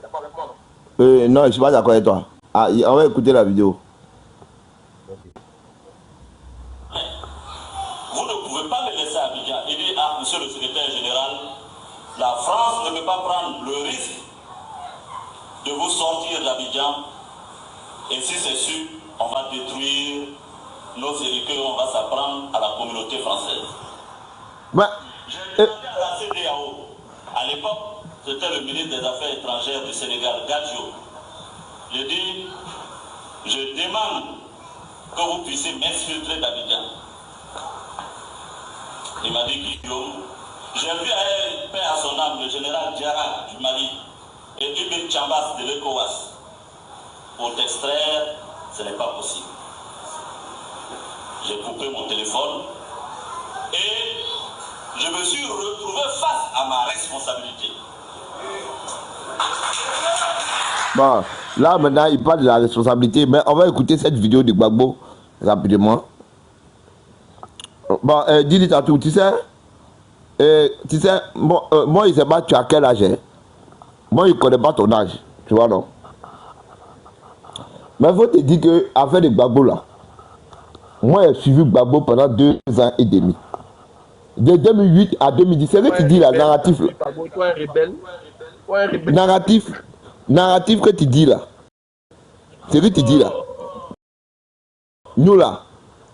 Non, je ne suis pas d'accord avec toi. On va écouter la vidéo. Vous ne pouvez pas me laisser à Abidjan et dire, ah, monsieur le secrétaire général, la France ne peut pas prendre le risque de vous sortir d'Abidjan. Et si c'est sûr, on va détruire nos héritiers, on va s'apprendre à la communauté française. J'ai demandé à la CEDEAO, à l'époque, c'était le ministre des Affaires étrangères du Sénégal, Gadjo. J'ai dit, je demande que vous puissiez m'exfiltrer d'Abidjan. Il m'a dit, Guillaume, j'ai vu à paix à son âme le général Diarra du Mali et Ibn Chambas de l'ECOWAS. Pour t'extraire, ce n'est pas possible. J'ai coupé mon téléphone et je me suis retrouvé face à ma responsabilité. Bon, là maintenant il parle de la responsabilité, mais on va écouter cette vidéo de Gbagbo rapidement. Bon, dis-lui à tout, tu sais, bon, moi il ne sait pas tu as quel âge. Moi il ne connaît pas ton âge, tu vois non. Mais il faut te dire que affaire de Gbagbo là, moi j'ai suivi Gbagbo pendant 2 ans et demi. De 2008 à 2010, c'est ce que tu dis là, narratif. Toi un rebelle. Narratif que tu dis là. C'est ce que tu dis là. Nous là,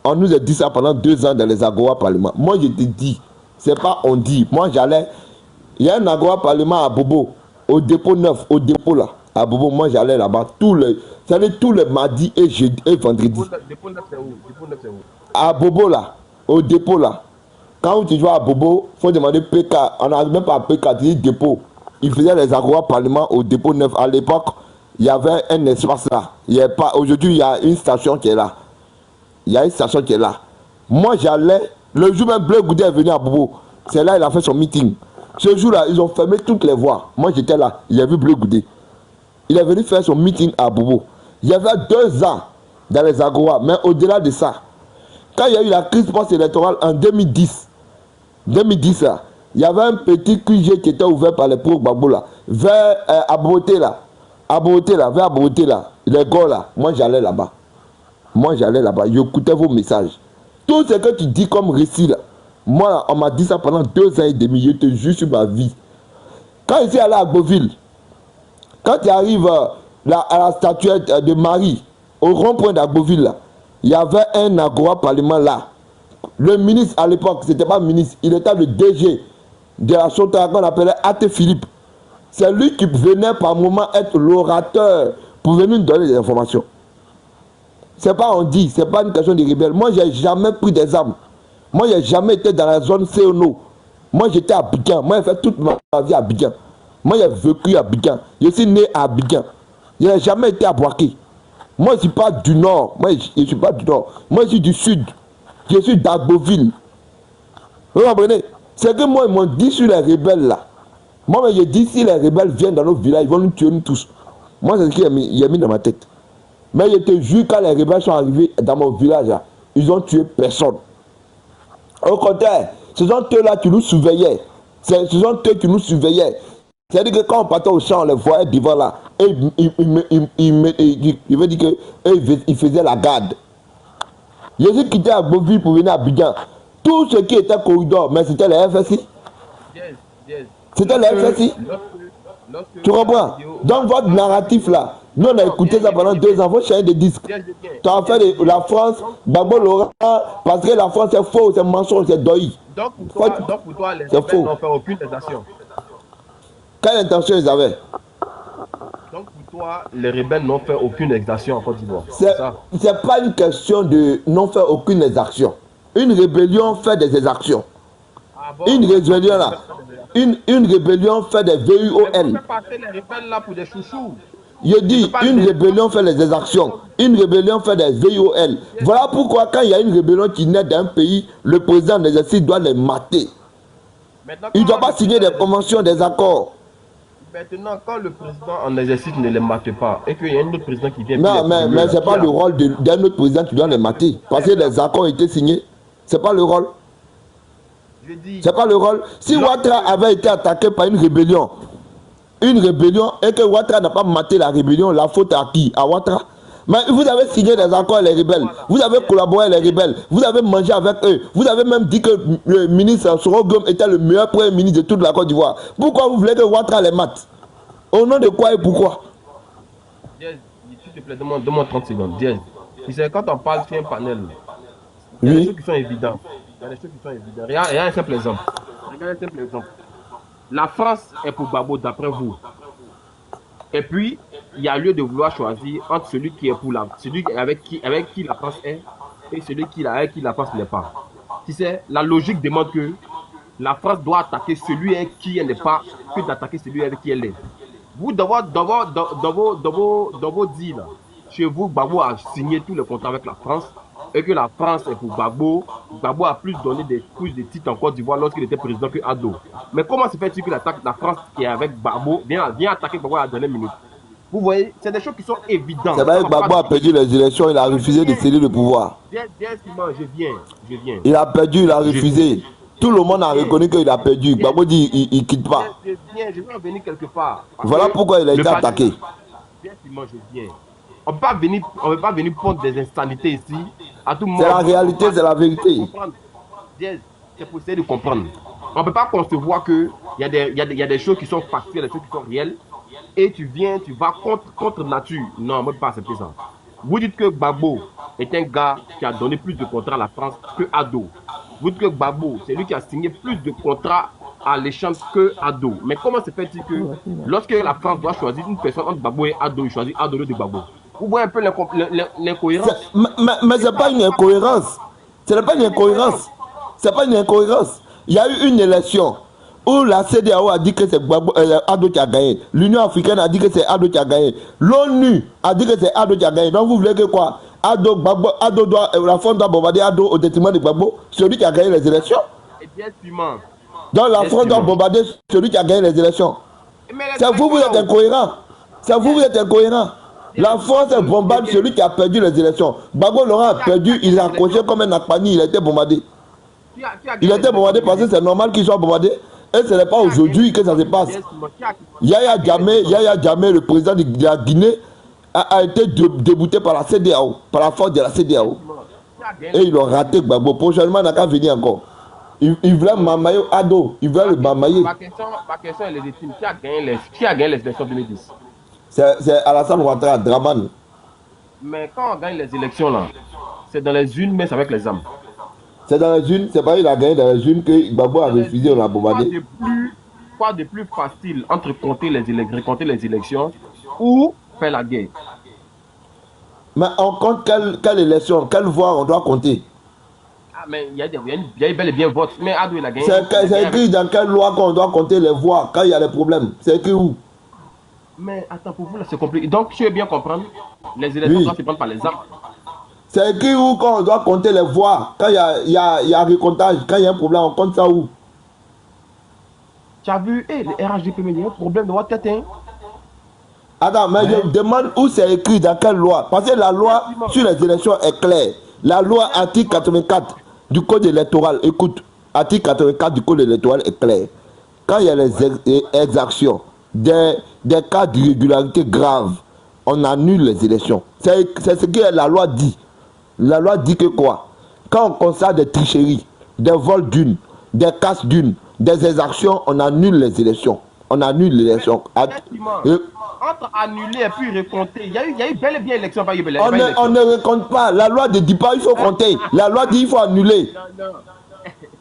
on nous a dit ça pendant 2 ans dans les Agora Parlement. Moi je te dis, c'est pas on dit. Moi j'allais, il y a un Agora Parlement à Bobo, au dépôt 9, au dépôt là. À Bobo, moi j'allais là-bas tous les mardis et jeudi et vendredi. Dépôt 9 c'est où? À Bobo là, au dépôt là. Quand tu vas à Bobo, il faut demander PK. On n'arrive même pas à PK, tu dis dépôt. Il faisait les Agora Parlement au dépôt 9. À l'époque, il y avait un espace là. Aujourd'hui, il y a une station qui est là. Moi, j'allais. Le jour même, Bleu Goudé est venu à Bobo. C'est là qu'il a fait son meeting. Ce jour-là, ils ont fermé toutes les voies. Moi, j'étais là. Il y a vu Bleu Goudé. Il est venu faire son meeting à Bobo. Il y avait 2 ans dans les Agora. Mais au-delà de ça, quand il y a eu la crise post-électorale en 2010, là, il y avait un petit QG qui était ouvert par les pro-Gbagbo là, vers Aboté là, vers Aboté là, les gars là, moi j'allais là-bas, j'écoutais vos messages. Tout ce que tu dis comme récit là, moi là, on m'a dit ça pendant 2 ans et demi, je te jure sur ma vie. Quand je suis allé à Beauville, quand tu arrives là, à la statuette de Marie, au rond-point d'Agboville là, il y avait un Agora Parlement là. Le ministre à l'époque, c'était pas ministre, il était le DG de la Sota qu'on appelait Até Philippe. C'est lui qui venait par moment être l'orateur pour venir nous donner des informations. C'est pas on dit, c'est pas une question de rebelle. Moi, j'ai jamais pris des armes. Moi, j'ai jamais été dans la zone CONO. Moi, j'étais à Abidjan. Moi, j'ai fait toute ma vie à Abidjan. Moi, j'ai vécu à Abidjan. Je suis né à Abidjan. Je n'ai jamais été à Boaké. Moi, je ne suis pas du nord. Moi, je suis pas du nord. Moi, je suis du sud. Je suis d'Agboville. Vous comprenez? C'est que moi, ils m'ont dit sur les rebelles là. Moi, je dis si les rebelles viennent dans nos villages, ils vont nous tuer nous tous. Moi, c'est ce qu'il a mis dans ma tête. Mais je te jure, quand les rebelles sont arrivés dans mon village là, ils ont tué personne. Au contraire, ce sont eux-là qui nous surveillaient. Ce sont eux qui nous surveillaient. C'est-à-dire que quand on partait au champ, on les voyait devant là. Et il veut dire qu'ils faisaient la garde. Je suis quitté à Beauville pour venir à Abidjan. Tout ce qui était corridor, mais c'était les FSI. C'était les FSI. Tu comprends? Donc votre narratif là, Nous, on a écouté ça pendant 2 ans. Faut changer de disque. Tu as fait de la France, Gbagbo Laurent, parce que la France c'est faux, c'est mensonge, c'est deuil. Donc pour toi, les rebelles n'ont fait aucune des actions. Quelle intention ils avaient? Donc pour toi, les rebelles n'ont fait aucune exaction en Côte d'Ivoire. C'est pas une question de non faire aucune exaction. Une rébellion fait des exactions. Ah bon? Une rébellion là. Une rébellion fait des VUOL. On fait passer les rebelles là pour des chouchous. Je dis, une rébellion fait des exactions. Une rébellion fait des VOL. Voilà pourquoi quand il y a une rébellion qui naît d'un pays, le président des exercices doit les mater. Il ne doit pas signer des conventions, des accords. Maintenant, quand le président en exercice ne les mate pas et qu'il y a un autre président qui vient... Non, mais ce n'est pas le rôle d'un autre président qui doit les mater. Parce que les accords ont été signés. Ce n'est pas le rôle. C'est pas le rôle. Si Ouattara avait été attaqué par une rébellion, et que Ouattara n'a pas maté la rébellion, la faute à qui? À Ouattara. Mais vous avez signé des accords avec les rebelles, vous avez collaboré avec les rebelles, vous avez mangé avec eux, vous avez même dit que le ministre Sorogom était le meilleur premier ministre de toute la Côte d'Ivoire. Pourquoi vous voulez que Ouattara les mate? Au nom de quoi et pourquoi? Diaz, s'il te plaît, demande 30 secondes. Diaz, tu sais, quand on parle sur un panel, il y a des choses qui sont évidentes. Il y a un simple exemple. Regardez un simple exemple. La France est pour Gbagbo d'après vous. Et puis, il y a lieu de vouloir choisir entre celui qui est pour celui avec qui la France est et celui avec qui la France n'est pas. Tu sais, la logique demande que la France doit attaquer celui avec qui elle n'est pas que d'attaquer celui avec qui elle est. Vous, dans vos deals, chez vous, Gbagbo a signé tous les contrats avec la France et que la France est pour Gbagbo. Gbagbo a plus donné des titres en Côte d'Ivoire lorsqu'il était président que Ado. Mais comment se fait-il que la France qui est avec Gbagbo vient attaquer Gbagbo à la dernière minute? Vous voyez, c'est des choses qui sont évidentes. C'est vrai que Gbagbo a perdu les élections, il a refusé de céder le pouvoir. Je viens. Il a perdu, il a refusé. Tout le monde a reconnu qu'il a perdu. Gbagbo dit il ne quitte pas. Je vais revenir quelque part. Voilà pourquoi il a été attaqué. Je viens. On ne peut pas venir prendre des insanités ici. C'est la réalité, c'est la vérité. C'est pour essayer de comprendre. On ne peut pas concevoir qu'il y a des choses qui sont factuelles, des choses qui sont réelles, et tu vas contre nature. Non, on ne peut pas accepter ça. Vous dites que Gbagbo est un gars qui a donné plus de contrats à la France que Ado. Vous dites que Gbagbo, c'est lui qui a signé plus de contrats à l'échange que Ado. Mais comment se fait-il que lorsque la France doit choisir une personne entre Gbagbo et Ado, il choisit Ado de Gbagbo? Vous voyez un peu l'incohérence? Mais ce n'est pas une incohérence. Ce n'est pas une incohérence. C'est pas une incohérence. Il y a eu une élection où la CEDEAO a dit que c'est Ado qui a gagné. L'Union africaine a dit que c'est Ado qui a gagné. L'ONU a dit que c'est Ado qui a gagné. Donc vous voulez que quoi? La France doit bombarder Ado au détriment de Gbagbo, celui qui a gagné les élections. Donc la France doit bombarder celui qui a gagné les élections. C'est vous, vous êtes incohérent. C'est vous, vous êtes incohérent. La France bombarde celui qui a perdu les élections. Gbagbo Laurent a perdu, il a accroché comme un akpani, il a été bombardé. Il a été bombardé parce que c'est normal qu'il soit bombardé. Et ce n'est pas aujourd'hui que ça se passe. Yaya Jammeh, le président de la Guinée, a été débouté par la CEDEAO, par la force de la CEDEAO. Et ils ont raté Gbagbo. Prochainement, il n'a qu'à venir encore. Il voulait mamayer Ado. Il voulait le mamayer. Ma question est légitime. Qui a gagné les élections 2010? C'est Alassane Ouattara, Draman. Mais quand on gagne les élections, là, c'est dans les unes, mais c'est avec les âmes. C'est dans les unes, c'est pas il a gagné dans les unes que Gbagbo a refusé, on l'a bombardé. Quoi de plus facile entre recompter les élections ou faire la guerre? Mais on compte quelle élection, quelle voix on doit compter? Ah, mais il y a bel et bien vote. Mais Ado, il a gagné. C'est écrit dans quelle loi qu'on doit compter les voix quand il y a des problèmes? C'est écrit où? Mais attends, pour vous, là, c'est compliqué. Donc, tu veux bien comprendre, les élections doivent se prendre par les armes. C'est écrit où quand on doit compter les voix? Quand il y a recomptage, quand il y a un problème, on compte ça où? Tu as vu, les RHDP, il y a un problème de votre tête, hein? Attends, mais je me demande où c'est écrit, dans quelle loi? Parce que la loi sur les élections est claire. La loi article 84 du code électoral, écoute, article 84 du code électoral est clair. Quand il y a les exactions, des cas d'irrégularité graves, on annule les élections. C'est ce que la loi dit. La loi dit que quoi? Quand on constate des tricheries, des vols d'une, des casses d'une, des exactions, on annule les élections. On annule l'élection. Entre annuler et puis recompter, il y a eu bel et bien élection. On ne recompte pas. La loi ne dit pas il faut compter. La loi dit il faut annuler.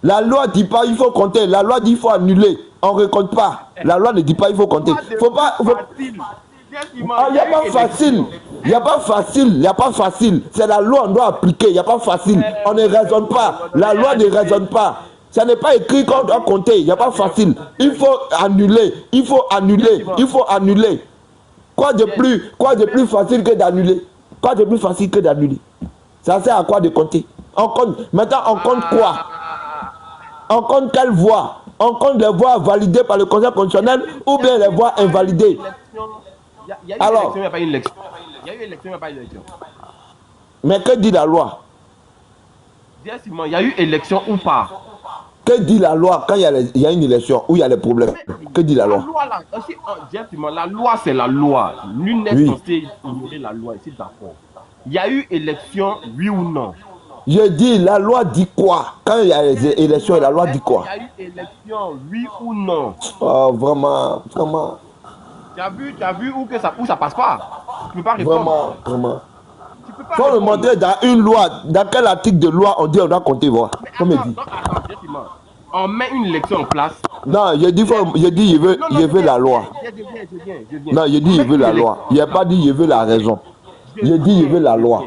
La loi dit pas il faut compter. La loi dit il faut annuler. On ne recompte pas. La loi ne dit pas il faut compter. Faut pas. Il n'y a pas facile. Il n'y a pas facile. Il n'y a pas facile. C'est la loi, on doit appliquer. Il n'y a pas facile. On ne raisonne pas. La loi ne raisonne pas. Ça n'est pas écrit qu'on doit compter. Il n'y a pas facile. Il faut annuler. Il faut annuler. Il faut annuler. Quoi de plus facile que d'annuler? Quoi de plus facile que d'annuler? Ça sert à quoi de compter? On compte. Maintenant, on compte quoi? On compte quelle voix? On compte les voix validées par le Conseil constitutionnel ou bien les voix invalidées? Alors, il n'y a pas eu élection. Il y a eu élection, il n'y a pas eu élection. Mais que dit la loi? Il y a eu élection ou pas? Que dit la loi quand il y a une élection où il y a des problèmes? Que dit la loi? La loi, c'est la loi. Nul n'est censé ignorer la loi. Ici, d'accord. Il y a eu élection, oui ou non? Je dis, la loi dit quoi? Quand il y a les élections, la loi dit quoi? Il y a eu élection, oui ou non? Oh, vraiment. Tu as vu où ça passe pas? Tu peux pas répondre. Vraiment. Faut me montrer dans une loi, dans quel article de loi on dit on doit compter voir. On met une élection en place. Non, je veux la loi. Non, je dis je veux la loi. Il n'a pas dit je veux la raison. Je dis je veux la loi.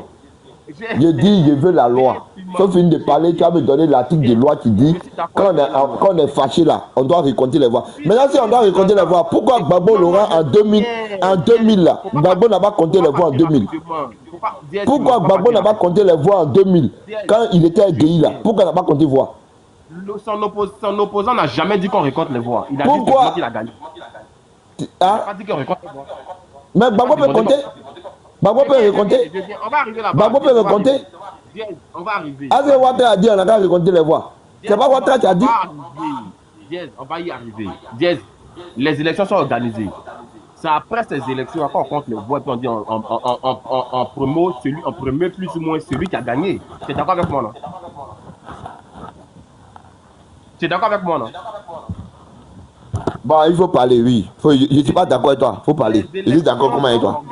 Je dis je veux la loi. Sauf une de parler, tu vas me donner l'article de loi qui dit quand on est fâché là, on doit récompter les voix. Maintenant, si on doit récompter les voix, pourquoi Gbagbo Laurent en 2000 là, Gbagbo n'a pas compté les voix en 2000? Pourquoi Gbagbo n'a pas compté les voix en 2000 quand il était guéri là? Pourquoi il n'a pas compté voix? Son opposant n'a jamais dit qu'on récolte les voix. Il a Pourquoi? dit qu'il a gagné. Il n'a pas dit qu'on récolte les voix. Mais Gbagbo peut compter? Gbagbo peut récompter? On va arriver là-bas. Gbagbo peut récompter? On va arriver. Assez Ouattara a dit on a qu'à récompter les voix. C'est pas Ouattara qui a dit? On va y arriver. Les élections sont organisées. C'est après ces élections qu'on compte les voix et on dit en premier plus ou moins celui qui a gagné. Tu es d'accord avec moi, non? Tu es d'accord avec moi, non? Bon, il faut parler, oui. Je ne suis pas d'accord avec toi. Il faut parler. Je suis d'accord comment avec toi.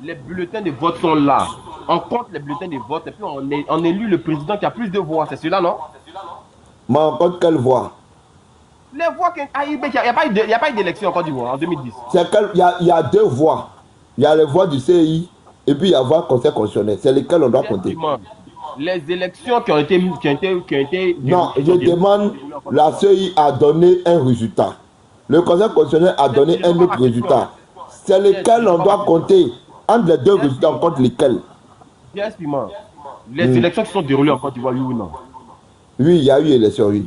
Les bulletins de vote sont là. On compte les bulletins de vote et puis on élit le président qui a plus de voix. C'est celui-là, non? Mais on compte quelle voix? Les voix il n'y a pas eu d'élection en Côte d'Ivoire en 2010. Il y a deux voix. Il y a les voix du CI et puis il y a la voix Conseil constitutionnel. C'est lesquelles on doit compter. Les élections qui ont été non, je demande, la CI a donné un résultat. Le Conseil constitutionnel a donné un autre résultat. C'est lesquels on doit compter. Entre les deux résultats, on compte lesquels? Les élections qui sont déroulées en Côte d'Ivoire, oui ou non? Oui, il y a eu élection, oui.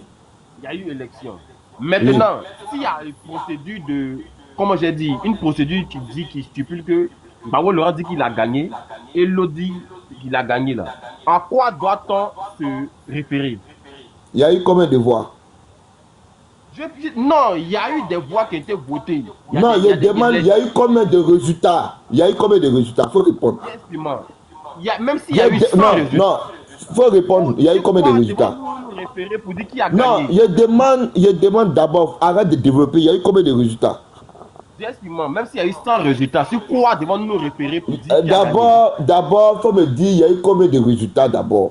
Il y a eu élection. Maintenant, s'il y a une procédure de, comme j'ai dit, une procédure qui stipule que Gbagbo Laurent dit qu'il a gagné et l'autre dit qu'il a gagné là, à quoi doit-on se référer? Il y a eu combien de voix? Non, il y a eu des voix qui ont été votées. Non, je demande, il y a eu combien de résultats? Il y a eu combien de résultats? Il faut répondre. Même s'il y a eu 100 résultats. Non, il faut répondre. Il y a eu combien de résultats? Pour dire qui a non, gagné. je demande d'abord, arrête de développer. Il y a eu combien de résultats? Même s'il y a eu 100 résultats, sur quoi devons-nous nous référer pour dire qui a gagné? D'abord, il faut me dire, il y a eu combien de résultats d'abord?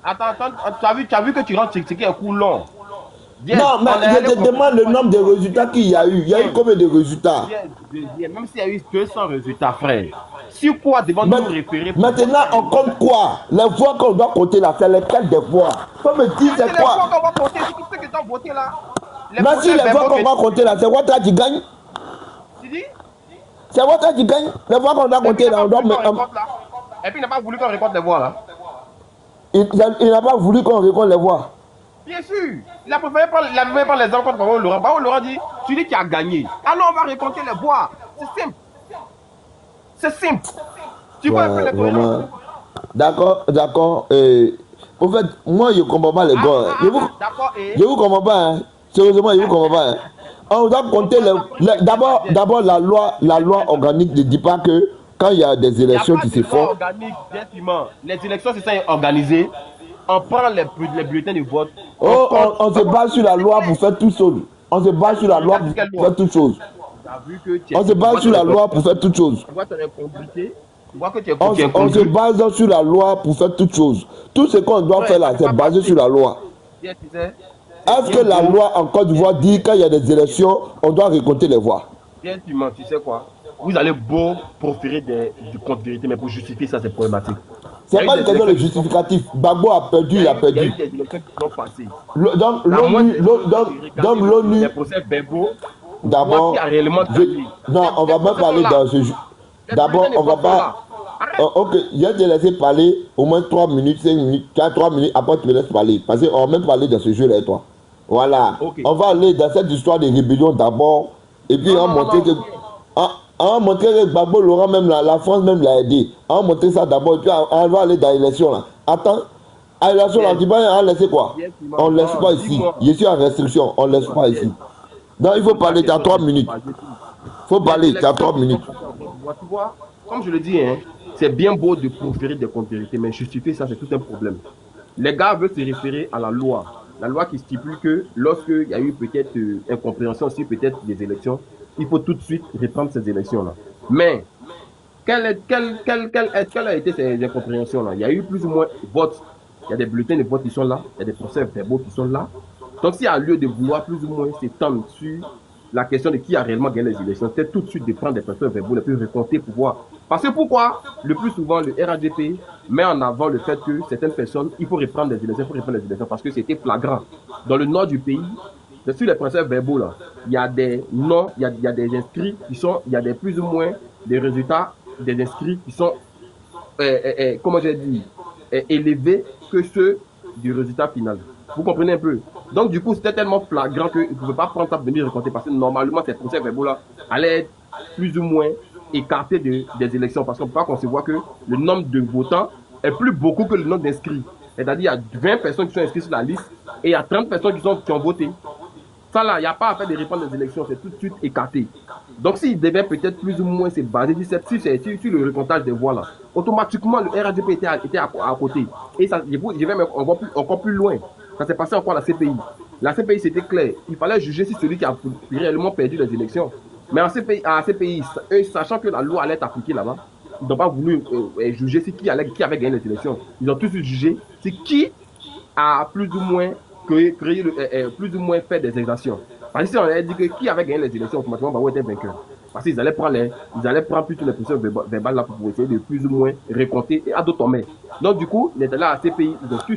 Attends, tu as vu que tu rentres checker un coup long. Non, mais je te demande le nombre de résultats qu'il y a eu. Il y a eu combien de résultats? Même s'il y a eu 200 résultats, frère. Sur quoi devons-nous nous référer? Maintenant, on compte quoi? Les voix qu'on doit compter là, c'est lesquelles des voix? Faut me dire c'est quoi? Les voix qu'on va compter, c'est tous ceux qui ont voté là. Mais si les voix qu'on va compter là, c'est Ouattara qui gagne? Tu dis? C'est Ouattara qui gagne? Les voix qu'on doit compter là, on doit... Et puis il n'a pas voulu qu'on récolte les voix là. Il n'a pas voulu qu'on récolte les voix. Bien sûr, il a préféré prendre les hommes contre Gbagbo Laurent. Gbagbo Laurent dit, tu dis qu'il a gagné. Alors on va récolter les voix. C'est simple. C'est simple. Tu vois un peu les vraiment. D'accord. En fait, moi je ne comprends pas les gars. Je vous comprends pas. Hein. Sérieusement, je vous comprends pas. Hein. On doit compter d'abord la loi organique ne dit pas que quand il y a des élections qui se font. Les élections se sont organisées. On prend les bulletins de vote. On se base sur la loi pour faire tout seul. On se base sur la loi Regarde quelle pour faire toutes choses. Tu as vu que On se base sur la loi pour faire toutes choses. Tu vois ton incongruité. Tu vois que tu es On se incongru. base sur la loi pour faire toutes choses. Tout ce qu'on doit faire là, c'est basé sur la loi. Tu sais, Est-ce que la loi en Côte d'Ivoire dit qu'il y a des élections, on doit récolter les voix? bien, tu sais quoi? Vous allez beau proférer du contre-vérité, mais pour justifier ça, c'est problématique. C'est pas une question de justificatif. Gbagbo a perdu, il a perdu. Il y a eu des élections qui sont passées. Donc l'ONU, les procès verbaux, d'abord, qui a réellement non, on va même parler dans ce jeu. D'abord, on va pas. Ok, je vais te laisser parler au moins 3 minutes, 5 minutes, 3 minutes, après tu me laisses parler. Parce qu'on va même parler de ce jeu-là, toi. Voilà. Okay. On va aller dans cette histoire de rébellion d'abord. Et puis on va montrer que. On va montrer que Gbagbo Laurent, même la France même l'a aidé. On va montrer ça d'abord. Et puis on va aller dans l'élection là. Attends. À l'élection là, tu vas laisser quoi? On ne laisse pas ici. Je suis en restriction. On ne laisse pas ici. Non, il faut parler, tu as 3 minutes. Il faut parler, tu as 3 minutes. Tu vois, comme je le dis, hein, c'est bien beau de proférer des contre-vérités, mais justifier ça, c'est tout un problème. Les gars veulent se référer à la loi. La loi qui stipule que lorsqu'il y a eu peut-être incompréhension sur peut-être des élections, il faut tout de suite reprendre ces élections-là. Mais, quelle a été ces incompréhensions-là? Il y a eu plus ou moins de votes. Il y a des bulletins de vote qui sont là, il y a des procès verbaux qui sont là. Donc, s'il y a lieu de vouloir plus ou moins s'étendre sur la question de qui a réellement gagné les élections, c'est tout de suite de prendre des procès verbaux les plus recomptés pour voir. Parce que pourquoi? Le plus souvent, le RADP met en avant le fait que certaines personnes, il faut reprendre les élections, parce que c'était flagrant. Dans le nord du pays, sur les procès verbaux, là, il y a des noms, il y a des inscrits qui sont, il y a des plus ou moins des résultats des inscrits qui sont, comment j'ai dit, élevés que ceux du résultat final. Vous comprenez un peu? Donc, du coup, c'était tellement flagrant qu'ils ne pouvaient pas prendre ça pour venir raconter parce que normalement, ces procès verbaux-là allaient être plus ou moins écartés des élections parce qu'on ne peut pas concevoir que le nombre de votants est plus beaucoup que le nombre d'inscrits. C'est-à-dire, il y a 20 personnes qui sont inscrites sur la liste et il y a 30 personnes qui ont voté. Ça là, il n'y a pas à faire de répondre des élections, c'est tout de suite écarté. Donc, s'il devait peut-être plus ou moins se baser sur le recomptage des voix là, automatiquement le RADP était à côté. Et ça, je vais même encore plus loin. Ça s'est passé encore à la CPI. La CPI, c'était clair. Il fallait juger si celui qui a réellement perdu les élections. Mais à la CPI, eux, sachant que la loi allait être appliquée là-bas, ils n'ont pas voulu juger si qui avait gagné les élections. Ils ont tous jugé si qui a plus ou moins plus ou moins fait des exactions. Parce que si on avait dit que qui avait gagné les élections, automatiquement, Gbagbo était vainqueur. Parce qu'ils allaient prendre plutôt les procès verbales là pour essayer de plus ou moins récolter et à d'autres hommes. Donc, du coup, il était là à CPI, ils n'ont tout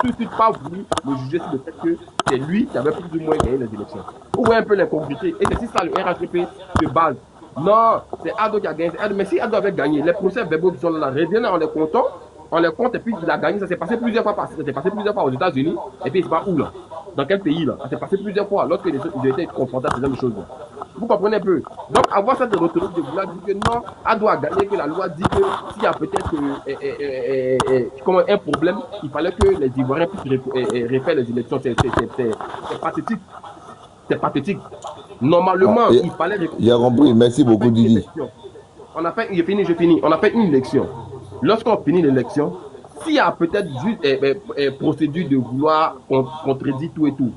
de suite pas voulu le juger sur le fait que c'est lui qui avait plus ou moins gagné les élections. Vous voyez un peu l'incongruité. Et c'est ça le RHDP se base. Non, c'est Ado qui a gagné. Mais si Ado avait gagné, les procès verbaux qui sont là, reviennent en les comptant. On les compte et puis il a gagné. Ça s'est passé plusieurs fois aux États-Unis. Et puis, c'est pas où là? Dans quel pays là? Ça s'est passé plusieurs fois lorsque ils ont été confrontés à ces mêmes choses là. Vous comprenez un peu? Donc, avoir cette rhétorique de vouloir dire que non, elle doit gagner, que la loi dit que s'il y a peut-être un problème, il fallait que les Ivoiriens puissent refaire les élections. C'est pathétique. C'est pathétique. Normalement, il fallait. J'ai compris. Merci beaucoup, Didi. Je finis. On a fait une élection. Lorsqu'on finit l'élection, s'il y a peut-être juste procédure de vouloir contredire tout et tout,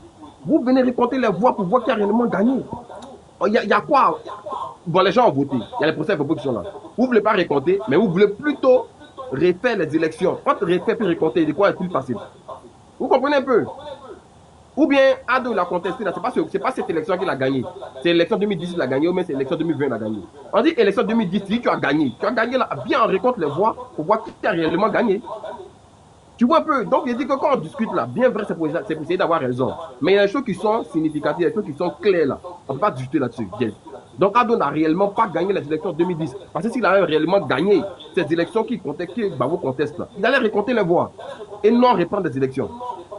vous venez récolter les voix pour voir qui a réellement gagné. Il y a quoi? Bon, les gens ont voté. Il y a les procès verbaux qui sont là. Vous ne voulez pas récolter, mais vous voulez plutôt refaire les élections. Quand refaire puis récolter, de quoi est-il facile? Vous comprenez un peu? Ou bien Ado l'a contesté, c'est pas cette élection qu'il a gagné. C'est l'élection 2010 qu'il a gagné, ou même c'est l'élection 2020 qu'il a gagné. On dit élection 2010, tu as gagné. Tu as gagné là, bien on récolte les voix pour voir qui a réellement gagné. Tu vois un peu? Donc il dit que quand on discute là, bien vrai, c'est pour essayer d'avoir raison. Mais il y a des choses qui sont significatives, des choses qui sont claires là. On ne peut pas discuter là-dessus. Donc Ado n'a réellement pas gagné les élections 2010. Parce que s'il avait réellement gagné ces élections qui Gbagbo conteste là, il allait récolter les voix et non reprendre des élections.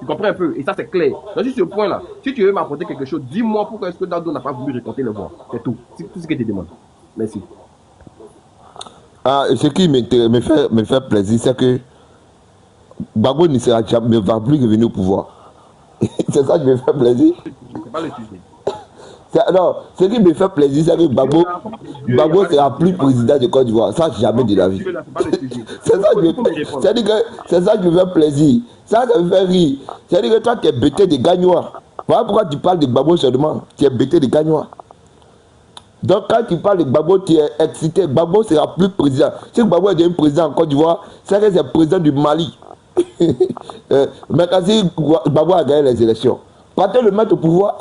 Tu comprends un peu? Et ça, c'est clair. Donc, sur ce point-là, si tu veux m'apporter quelque chose, dis-moi pourquoi est-ce que Dado n'a pas voulu récolter le voix. C'est tout. C'est tout ce que je te demande. Merci. Ce qui me fait plaisir, c'est que Gbagbo ne va plus revenir au pouvoir. C'est ça qui me fait plaisir. C'est pas le sujet. Non, ce qui me fait plaisir, c'est que Gbagbo sera plus président de Côte d'Ivoire. Ça, jamais de la vie. C'est ça qui me fait plaisir. Ça me fait rire. C'est-à-dire que toi, tu es bêté de gagnois. Voilà pourquoi tu parles de Gbagbo seulement. Tu es bêté de Gagnois. Donc quand tu parles de Gbagbo, tu es excité. Gbagbo sera plus président. Si Gbagbo est devenu président en Côte d'Ivoire, c'est que c'est président du Mali. Mais quand si Gbagbo a gagné les élections, partez le mettre au pouvoir.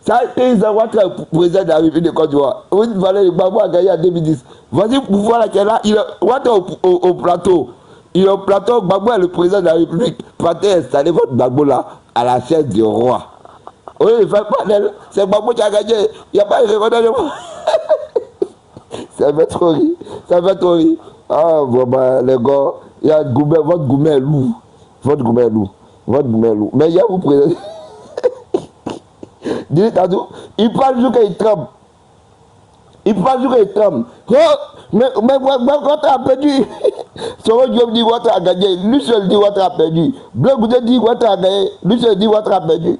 Ça, ils envoient être président de la République de Côte d'Ivoire. Gbagbo a gagné en 2010. Voici le pouvoir là qui est là. Il est au plateau. Il est au plateau. Gbagbo est le président de la République. Partez installer votre Gbagbo là à la chaise du roi. Oui, il fait panel. C'est Gbagbo qui a gagné. Il n'y a pas de reconnaissance. Ça fait trop rire. Ça fait trop rire. Ah, bon, bah, les gars, il y a votre gourmet est lourd. Votre gourmet est lourd. Votre gourmet est lourd. Mais il y a vous présenter. Il parle du qu'il tremble. Il parle du qu'il tremble. Mais votre a perdu. Soro Diop dit votre a gagné. Lui seul dit votre a perdu. Bleu Goudé dit votre a gagné. Lui seul dit votre a perdu.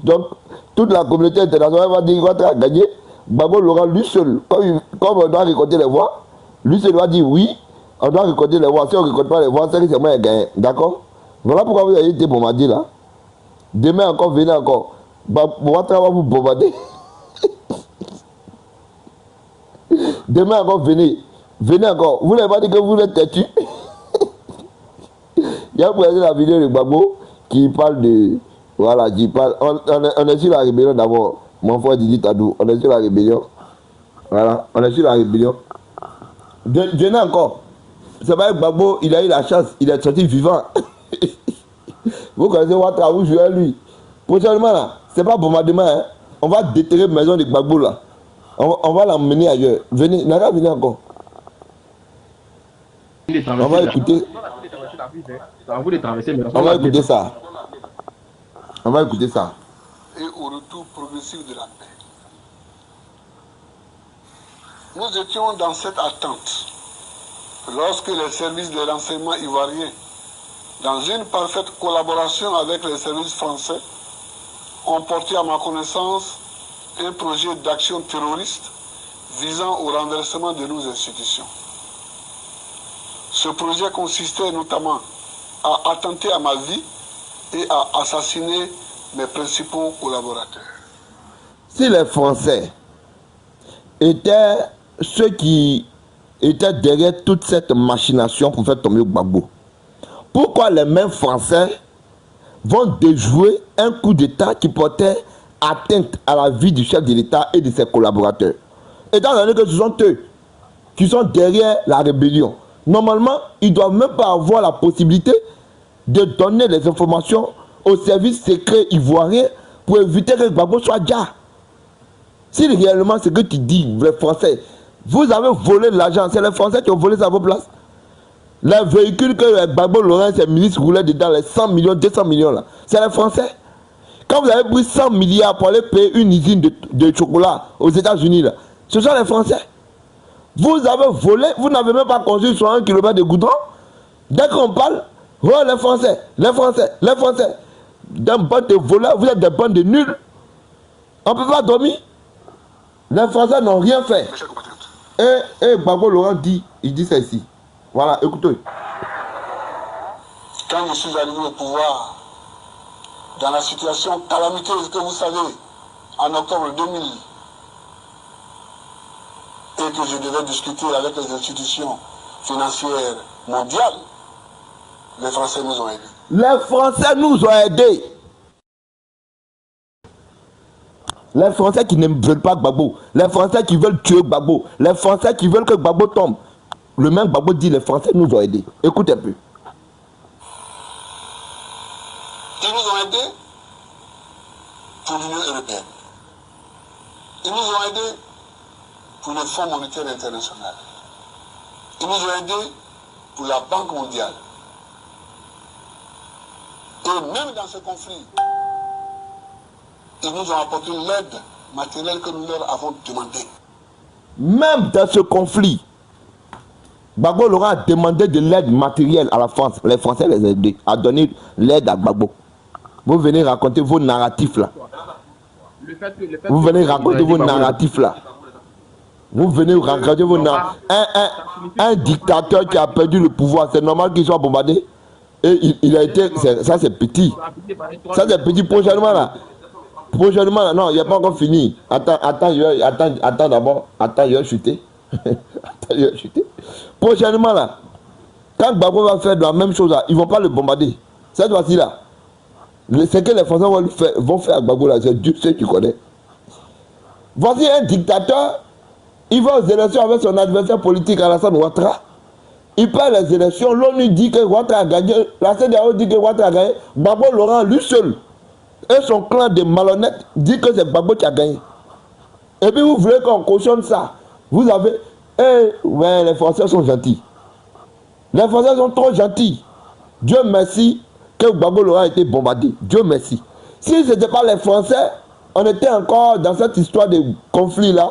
Donc, toute la communauté internationale va dire votre a gagné. Gbagbo Laurent, lui seul, comme on doit récolter les voix, lui seul doit dire oui, on doit récolter les voix. Si on ne récolte pas les voix, c'est que c'est moi qui ai gagné. D'accord? Voilà pourquoi vous avez été bombardé là. Demain encore, venez encore. Ouattara va vous bombarder. Demain encore, venez. Venez encore. Vous n'avez pas dit que vous êtes têtu. Il y a pour la vidéo de Gbagbo qui parle de... Voilà, qui parle... On est sur la rébellion d'abord. Mon frère Didi Tadou, on est sur la rébellion. Voilà, on est sur la rébellion. Venez encore. C'est pas que Gbagbo, il a eu la chance, il est sorti vivant. Vous connaissez Ouattara, vous jouez à lui. Prochainement là, c'est pas bombardement, hein. On va déterrer la maison de Gbagbo là. On va l'emmener ailleurs. Venez, Nara, venez encore. On va écouter. On va écouter ça. On va écouter ça. Et au retour progressif de la paix. Nous étions dans cette attente lorsque les services de renseignement ivoiriens, dans une parfaite collaboration avec les services français, ont porté à ma connaissance un projet d'action terroriste visant au renversement de nos institutions. Ce projet consistait notamment à attenter à ma vie et à assassiner mes principaux collaborateurs. Si les Français étaient ceux qui étaient derrière toute cette machination pour faire tomber Gbagbo, pourquoi les mêmes Français vont déjouer un coup d'État qui portait atteinte à la vie du chef de l'État et de ses collaborateurs? Étant donné que ce sont eux qui sont derrière la rébellion, normalement, ils ne doivent même pas avoir la possibilité de donner les informations aux services secrets ivoiriens pour éviter que Gbagbo soit déjà. Si réellement ce que tu dis, les Français, vous avez volé l'argent, c'est les Français qui ont volé ça à vos places. Les véhicules que Gbagbo Laurent et ses ministres roulaient dedans, les 100 millions, 200 millions là, c'est les Français. Quand vous avez pris 100 milliards pour aller payer une usine de chocolat aux États-Unis là, ce sont les Français. Vous avez volé, vous n'avez même pas construit sur 1 km de goudron. Dès qu'on parle, oh les Français, les Français, les Français. D'un bande de voleurs, vous êtes des bandes de nuls. On ne peut pas dormir. Les Français n'ont rien fait. Et Gbagbo Laurent dit, il dit ça ici. Voilà, écoutez. Quand je suis arrivé au pouvoir, dans la situation calamiteuse que vous savez, en octobre 2000, et que je devais discuter avec les institutions financières mondiales, les Français nous ont aidés. Les Français nous ont aidés. Les Français qui ne veulent pas Gbagbo, les Français qui veulent tuer Gbagbo, les Français qui veulent que Gbagbo tombe. Le même Gbagbo dit les Français nous ont aidés. Écoutez un peu. Ils nous ont aidés pour l'Union européenne. Ils nous ont aidés pour le Fonds monétaire international. Ils nous ont aidés pour la Banque mondiale. Et même dans ce conflit, ils nous ont apporté l'aide matérielle que nous leur avons demandée. Même dans ce conflit, Gbagbo Laurent a demandé de l'aide matérielle à la France. Les Français les ont aidés à donner l'aide à Gbagbo. Vous venez raconter vos narratifs là. Vous venez raconter vos narratifs là. Vous venez raconter vos narratifs. Un dictateur qui a perdu le pouvoir, c'est normal qu'il soit bombardé. Et il a été, ça c'est petit. Ça c'est petit. Prochainement là, non, il n'est pas encore fini. Attends d'abord. Attends, il va chuter. Attends, il va chuter. Prochainement là, quand Gbagbo va faire de la même chose là, ils ne vont pas le bombarder. Cette fois-ci là, ce que les Français vont faire à Gbagbo là, c'est Dieu seul qui connaît. Voici un dictateur, il va aux élections avec son adversaire politique Alassane Ouattara. Il perd les élections, l'ONU dit que Ouattara a gagné, la CEDEAO dit que Ouattara a gagné, Gbagbo Laurent lui seul et son clan de malhonnêtes dit que c'est Gbagbo qui a gagné. Et puis vous voulez qu'on cautionne ça. Vous avez... ouais, les Français sont gentils. Les Français sont trop gentils. Dieu merci que Gbagbo Laurent a été bombardé. Dieu merci. Si ce n'était pas les Français, on était encore dans cette histoire de conflit là.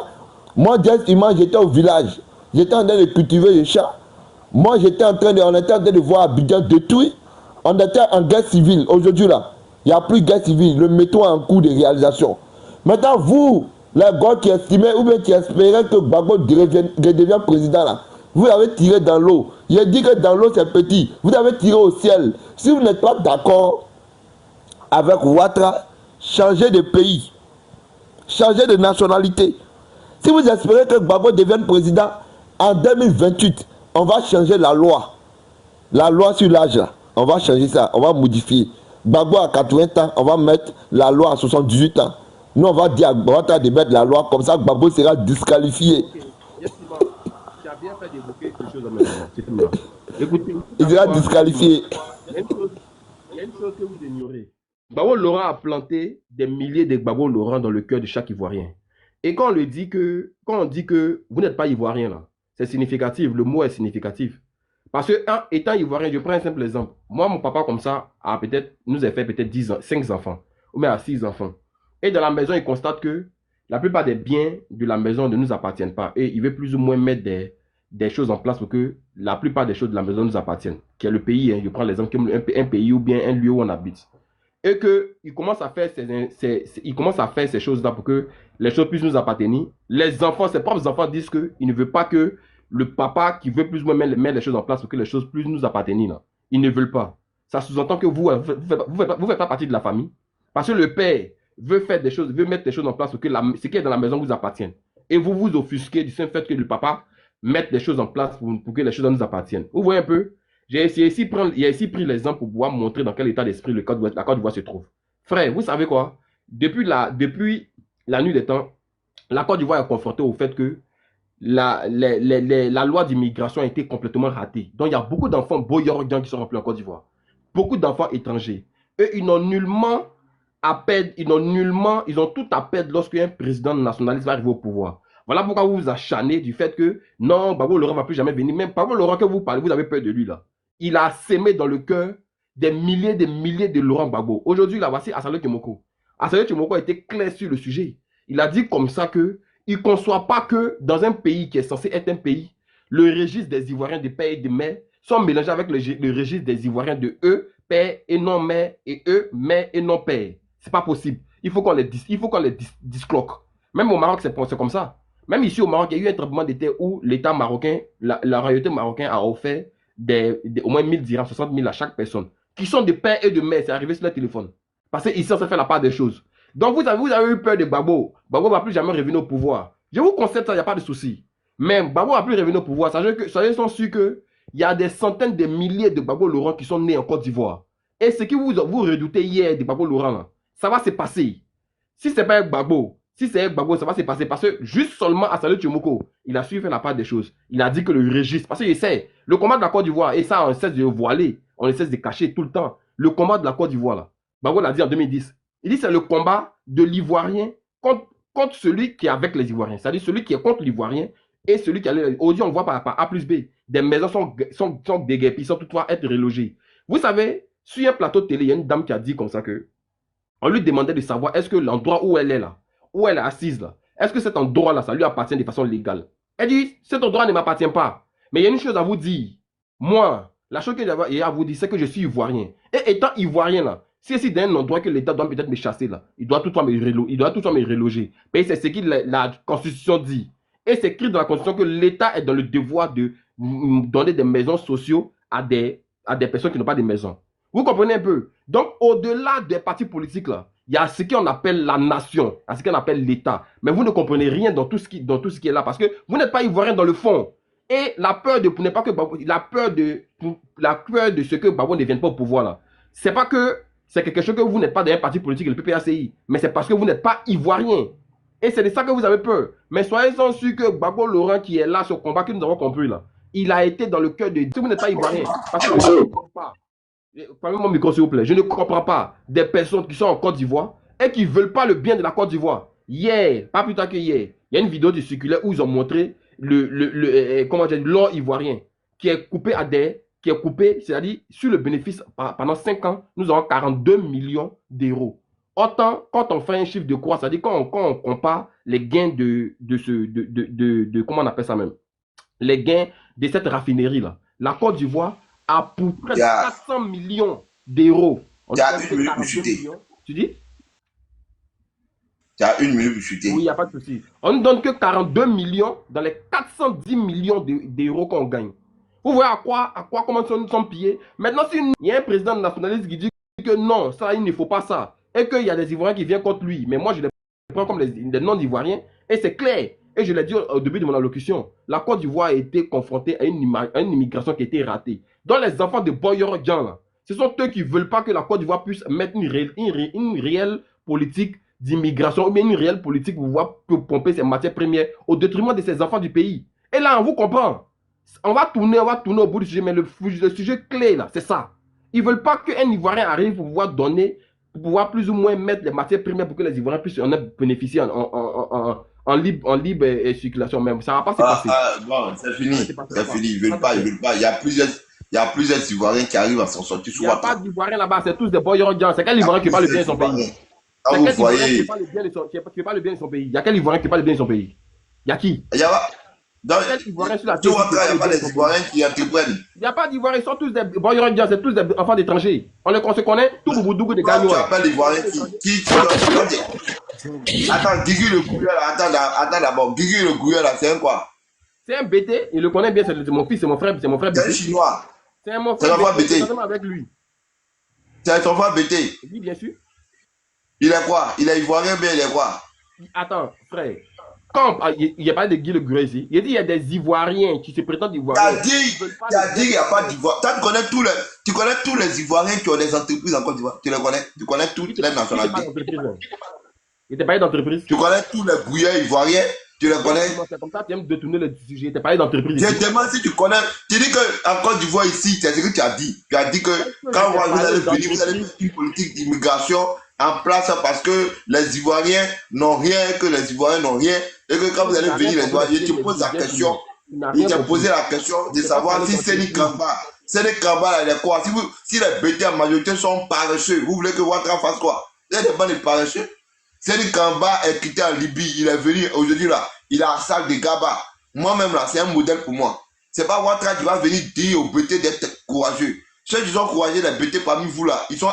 Moi, directement, j'étais au village. J'étais en train de cultiver les chats. Moi, on était en train de voir Abidjan détruit. On était en guerre civile. Aujourd'hui, là, il n'y a plus de guerre civile. Le métro en cours de réalisation. Maintenant, vous, les gars qui estimaient ou bien qui espéraient que Gbagbo redevient président, là, vous avez tiré dans l'eau. Il a dit que dans l'eau, c'est petit. Vous avez tiré au ciel. Si vous n'êtes pas d'accord avec Ouattara, changez de pays. Changez de nationalité. Si vous espérez que Gbagbo devienne président en 2028, on va changer la loi. La loi sur l'âge, on va changer ça, on va modifier. Gbagbo à 80 ans, on va mettre la loi à 78 ans. Nous, on va dire à Ouattara de mettre la loi, comme ça Gbagbo sera disqualifié. Tu as bien fait d'évoquer quelque chose en même temps. Écoutez, il sera disqualifié. Il y a une chose que vous ignorez. Gbagbo Laurent a planté des milliers de Gbagbo Laurent dans le cœur de chaque Ivoirien. Et quand on dit que vous n'êtes pas Ivoirien, là, c'est significatif, le mot est significatif. Parce que, étant Ivoirien, je prends un simple exemple. Moi, mon papa, comme ça, nous a fait peut-être 5 enfants, ou même à 6 enfants. Et dans la maison, il constate que la plupart des biens de la maison ne nous appartiennent pas. Et il veut plus ou moins mettre des choses en place pour que la plupart des choses de la maison nous appartiennent. Qui est le pays, hein, je prends l'exemple comme un pays ou bien un lieu où on habite. Et qu'il commence à faire ces choses-là pour que les choses puissent nous appartenir. Les enfants, ses propres enfants disent qu'il ne veut pas que le papa qui veut plus ou moins mettre les choses en place pour que les choses puissent nous appartenir. Là. Ils ne veulent pas. Ça sous-entend que vous faites pas partie de la famille. Parce que le père veut mettre des choses en place pour que ce qui est dans la maison vous appartienne. Et vous vous offusquez du simple fait que le papa mette des choses en place pour que les choses nous appartiennent. Vous voyez un peu? Il a ici pris l'exemple pour pouvoir montrer dans quel état d'esprit la Côte d'Ivoire se trouve. Frère, vous savez quoi? Depuis la nuit des temps, la Côte d'Ivoire est confrontée au fait que la loi d'immigration a été complètement ratée. Donc, il y a beaucoup d'enfants boyardiens qui sont remplis en Côte d'Ivoire. Beaucoup d'enfants étrangers. Eux, ils ont tout à perdre lorsqu'un président nationaliste va arriver au pouvoir. Voilà pourquoi vous vous acharnez du fait que non, Gbagbo Laurent ne va plus jamais venir. Même Gbagbo Laurent que vous parlez, vous avez peur de lui là. Il a sémé dans le cœur des milliers de Laurent Gbagbo. Aujourd'hui, là, voici Assalé Tchimoko. Assalé Tchimoko a été clair sur le sujet. Il a dit comme ça que il ne conçoit pas que dans un pays qui est censé être un pays, le registre des Ivoiriens de père et de mère sont mélangés avec le registre des Ivoiriens de eux, père et non mère, et eux, mère et non père. C'est pas possible. Il faut qu'on les discloque. Même au Maroc, c'est comme ça. Même ici au Maroc, il y a eu un tremblement de terre où l'État marocain, la royauté marocaine a offert au moins 1000 dirhams, 60 000 à chaque personne, qui sont de père et de mère. C'est arrivé sur le téléphone. Parce qu'ici, on se fait la part des choses. Donc, vous avez eu peur de Gbagbo. Gbagbo ne va plus jamais revenir au pouvoir. Je vous concède ça, il n'y a pas de souci. Mais Gbagbo ne va plus revenir au pouvoir. Sachez sont sûrs qu'il y a des centaines de milliers de Gbagbo Laurent qui sont nés en Côte d'Ivoire. Et ce que vous redoutez hier de Gbagbo Laurent, là, ça va se passer. Si ce n'est pas Gbagbo, ça va se passer. Parce que juste seulement Assalé Tchimoko, il a su faire la part des choses. Il a dit que le registre, parce qu'il sait, le combat de la Côte d'Ivoire, et ça, on cesse de voiler, on cesse de cacher tout le temps. Le combat de la Côte d'Ivoire, là, Gbagbo l'a dit en 2010. Il dit que c'est le combat de l'Ivoirien contre celui qui est avec les Ivoiriens. C'est-à-dire celui qui est contre l'Ivoirien et celui qui est... Aujourd'hui, on voit par A plus B. Des maisons sont déguerpies, sans toutefois être relogées. Vous savez, sur un plateau de télé, il y a une dame qui a dit comme ça que on lui demandait de savoir est-ce que l'endroit où elle est là, où elle est assise là, est-ce que cet endroit-là, ça lui appartient de façon légale? Elle dit, cet endroit ne m'appartient pas. Mais il y a une chose à vous dire. Moi, la chose que j'ai à vous dire, c'est que je suis Ivoirien. Et étant Ivoirien là, si c'est d'un endroit que l'État doit peut-être me chasser là, il doit tout le temps me reloger. Mais c'est ce que la Constitution dit. Et c'est écrit dans la Constitution que l'État est dans le devoir de donner des maisons sociaux à des à des personnes qui n'ont pas de maison. Vous comprenez un peu? Donc, au-delà des partis politiques, là, il y a ce qu'on appelle la nation, il y a ce qu'on appelle l'État. Mais vous ne comprenez rien dans tout ce qui est là parce que vous n'êtes pas ivoirien dans le fond. Et la peur de n'est pas que Gbagbo, la peur de ce que Gbagbo ne vienne pas au pouvoir là. C'est pas que c'est quelque chose que vous n'êtes pas dans un parti politique, le PPACI, mais c'est parce que vous n'êtes pas ivoirien. Et c'est de ça que vous avez peur. Mais soyez-en sûrs que Gbagbo Laurent qui est là, ce combat que nous avons compris là, il a été dans le cœur de... Si vous n'êtes pas ivoirien, parce que je ne comprends pas. Parlez mon micro s'il vous plaît. Je ne comprends pas des personnes qui sont en Côte d'Ivoire et qui ne veulent pas le bien de la Côte d'Ivoire. Hier, pas plus tard que hier, il y a une vidéo qui circulait où ils ont montré l'or ivoirien qui est coupé c'est-à-dire sur le bénéfice pendant 5 ans, nous avons 42 millions d'euros. Autant, quand on fait un chiffre de croix, c'est-à-dire quand on compare les gains comment on appelle ça même, les gains de cette raffinerie-là, la Côte d'Ivoire a pour près de 400 millions d'euros. Il y a 1 minute pour chuter. Tu dis? Il y a 1 minute pour chuter. Oui, il n'y a pas de souci. On ne donne que 42 millions dans les 410 millions d'euros qu'on gagne. Vous voyez à quoi comment nous sommes pillés. Maintenant, il y a un président nationaliste qui dit que non, ça, il ne faut pas ça. Et qu'il y a des Ivoiriens qui viennent contre lui. Mais moi, je les prends comme des non-Ivoiriens. Et c'est clair. Et je l'ai dit au début de mon allocution. La Côte d'Ivoire a été confrontée à une immigration qui a été ratée. Donc, les enfants de Boyoro Djan, ce sont eux qui ne veulent pas que la Côte d'Ivoire puisse mettre une réelle politique d'immigration ou bien une réelle politique pour pomper ses matières premières au détriment de ses enfants du pays. Et là, on vous comprend. On va tourner au bout du sujet, mais le sujet clé, là, c'est ça. Ils ne veulent pas qu'un Ivoirien arrive pour pouvoir donner, pour pouvoir plus ou moins mettre les matières premières pour que les Ivoiriens puissent en bénéficier en libre circulation. Même ça ne va pas se passer. Bon, c'est fini. C'est fini. Ils ne veulent pas. Il y a plusieurs Ivoiriens qui arrivent à s'en sortir. Il n'y a pas d'Ivoiriens là-bas, c'est tous des boyards. C'est quel Ivoirien qui parle bien de son pays? C'est quel Ivoirien qui parle bien de son pays? Il y a quel Ivoirien qui parle bien de son pays? Il y a qui? Il y a pas des Ivoiriens qui entreprennent. Il n'y a pas d'Ivoiriens, ils sont tous des boyards, c'est tous des enfants d'étrangers. On se connaît, tout Bouboudougou des Gagnois. Tu appelles l'Ivoirien qui Attends, Guigui le Gouilleur là, attends d'abord. Guigui le Gouilleur là, c'est un quoi? C'est un BT, il le connaît bien, c'est mon fils, c'est mon frère. C'est un Chinois. C'est mon frère. BT. Avec lui. C'est ton frère BT. Oui, bien sûr. Il est quoi? Il est ivoirien, mais il est quoi? Attends, frère. Quand il n'y a pas de Guy le Gouilleur ici, il dit qu'il y a des Ivoiriens qui se prétendent Ivoiriens. Il a dit qu'il n'y a pas d'Ivoire. Tu connais tous les Ivoiriens qui ont des entreprises en Côte d'Ivoire. Tu les connais? Tu connais toutes les nationalités. Il n'était pas d'entreprise. Tu connais tous les Gouilleurs ivoiriens? Tu les connais? C'est comme ça que tu aimes détourner le sujet. Il n'était pas d'entreprise. Je te demande si tu connais. Tu dis qu'en Côte d'Ivoire ici, c'est ce que tu as dit. Tu as dit que quand vous allez venir, vous allez mettre une politique d'immigration en place parce que les Ivoiriens n'ont rien, que les Ivoiriens n'ont rien. Et que quand vous allez venir, les Ivoiriens, je te pose la question. Il t'a posé la question de savoir si Séni Kamba, là, il est quoi? Si les BT en majorité sont paresseux, vous voulez que Ouattara fasse quoi? Il n'y a pas de paresseux. Séni Kamba est quitté en Libye, il est venu aujourd'hui là, il a un sac de GABA. Moi-même là, c'est un modèle pour moi. C'est pas Ouattara qui va venir dire aux BT d'être courageux. Ceux qui sont courageux, les BT parmi vous là, ils sont 1-1.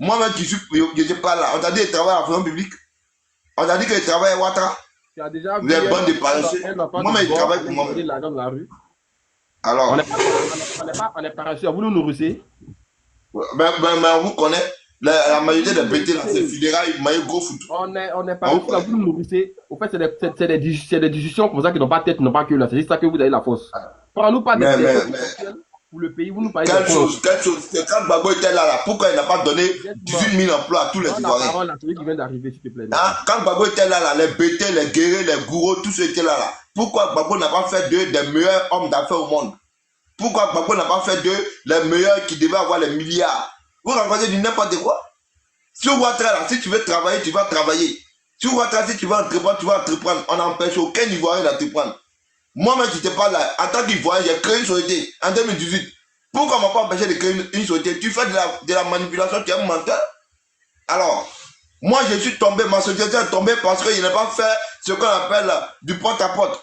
Moi-même qui suis, je n'étais pas là. On t'a dit qu'il travaille à la fonction publique. On t'a dit qu'il travaille à Ouattara. Vous êtes bon de paresseux. Moi-même, il travaille pour moi. Alors. On est paresseux. Vous nous nourrissez. Mais on vous connaît. La majorité des BT là, c'est fédéral, maillot gros foot. On est paresseux. Vous nous nourrissez. Au fait, c'est des discussions comme ça qui n'ont pas tête, n'ont pas queue là. C'est juste ça que vous avez la force. Prends-nous pas des pour le pays, vous nous parlez quelle chose, c'est quand Gbagbo était là, pourquoi il n'a pas donné 18 000 emplois à tous les Ivoiriens? Quand Gbagbo était là, les BT, les guerriers, les gourous, tous ceux qui étaient là. Pourquoi Gbagbo n'a pas fait d'eux des meilleurs hommes d'affaires au monde? Pourquoi Gbagbo n'a pas fait d'eux les meilleurs qui devaient avoir les milliards? Vous racontez du n'importe quoi. Sur Ouattara, si tu veux travailler, tu vas travailler. Sur Ouattara, si tu veux entreprendre, tu vas entreprendre. On n'empêche aucun Ivoirien d'entreprendre. Moi-même, je n'étais pas là. En tant qu'Ivoirien, j'ai créé une société en 2018. Pourquoi on ne m'a pas empêché de créer une société? Tu fais de la manipulation, tu es un menteur. Alors, moi, je suis tombé, ma société est tombée parce qu'il n'a pas fait ce qu'on appelle du porte-à-porte.